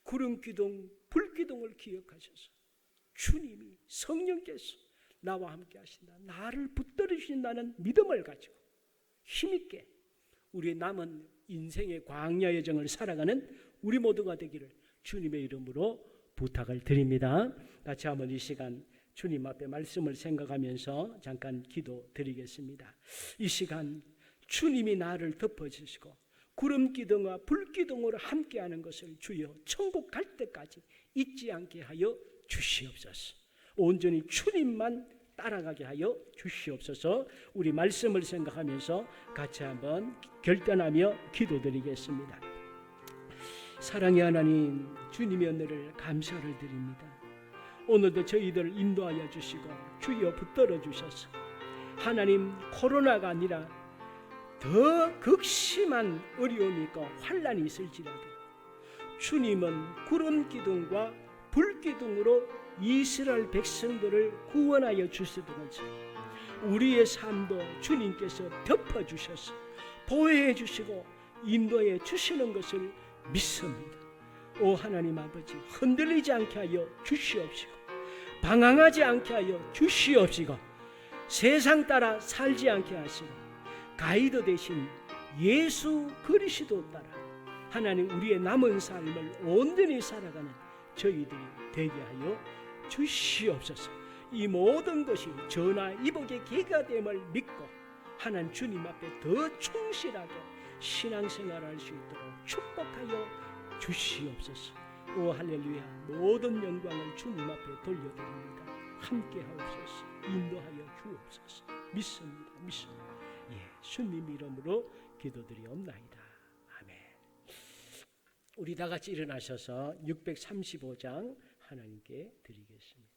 Speaker 4: 구름 기둥, 불 기둥을 기억하셔서 주님이 성령께서 나와 함께 하신다, 나를 붙들어 주신다는 믿음을 가지고 힘있게 우리의 남은 인생의 광야 여정을 살아가는 우리 모두가 되기를 주님의 이름으로 부탁을 드립니다. 같이 한번 이 시간 주님 앞에 말씀을 생각하면서 잠깐 기도 드리겠습니다. 이 시간 주님이 나를 덮어주시고 구름 기둥과 불 기둥으로 함께하는 것을 주여 천국 갈 때까지 잊지 않게 하여 주시옵소서. 온전히 주님만 따라가게 하여 주시옵소서. 우리 말씀을 생각하면서 같이 한번 결단하며 기도드리겠습니다. 사랑의 하나님, 주님의 은혜를 감사를 드립니다. 오늘도 저희들 인도하여 주시고 주여 붙들어 주셔서 하나님, 코로나가 아니라 더 극심한 어려움이 있고 환난이 있을지라도 주님은 구름 기둥과 불 기둥으로 이스라엘 백성들을 구원하여 주시던 것처럼 우리의 삶도 주님께서 덮어주셔서 보호해 주시고 인도해 주시는 것을 믿습니다. 오 하나님 아버지, 흔들리지 않게 하여 주시옵시고 방황하지 않게 하여 주시옵시고 세상 따라 살지 않게 하시고 가이드 대신 예수 그리스도 따라 하나님 우리의 남은 삶을 온전히 살아가는 저희들이 되게 하여 주시옵소서. 이 모든 것이 전하 이복의 계기가 됨을 믿고 하나님 주님 앞에 더 충실하게 신앙생활을 할 수 있도록 축복하여 주시옵소서. 오 할렐루야. 모든 영광을 주님 앞에 돌려드립니다. 함께 하옵소서. 인도하여 주옵소서. 믿습니다. 예, 주님 이름으로 기도드리옵나이다. 아멘. 우리 다 같이 일어나셔서 635장 하나님께 드리겠습니다.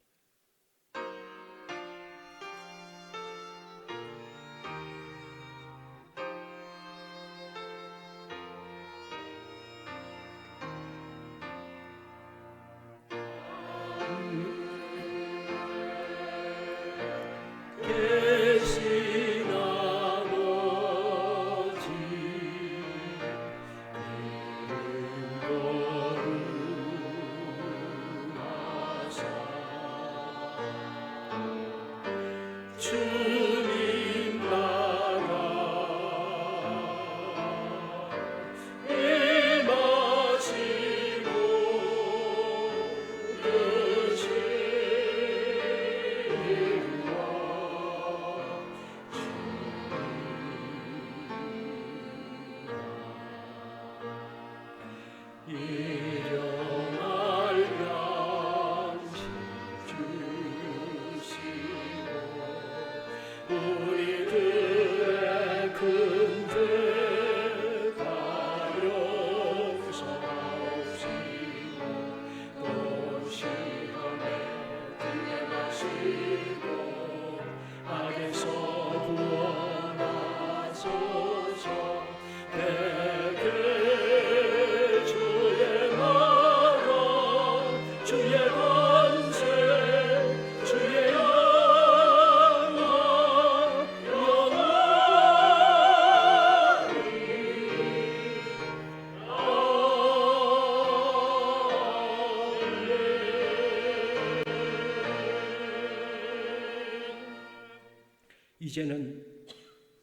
Speaker 4: 이제는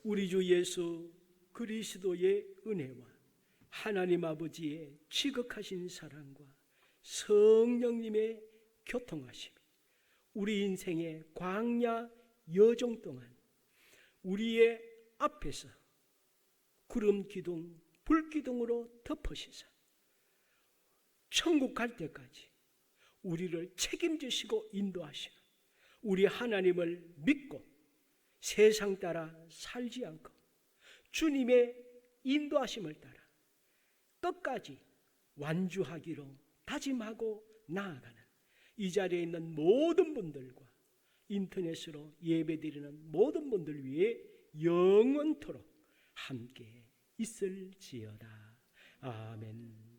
Speaker 4: 우리 주 예수 그리스도의 은혜와 하나님 아버지의 지극하신 사랑과 성령님의 교통하심이 우리 인생의 광야 여정 동안 우리의 앞에서 구름 기둥, 불 기둥으로 덮으시사 천국 갈 때까지 우리를 책임지시고 인도하시는 우리 하나님을 믿고 세상 따라 살지 않고 주님의 인도하심을 따라 끝까지 완주하기로 다짐하고 나아가는 이 자리에 있는 모든 분들과 인터넷으로 예배드리는 모든 분들 위해 영원토록 함께 있을지어다. 아멘.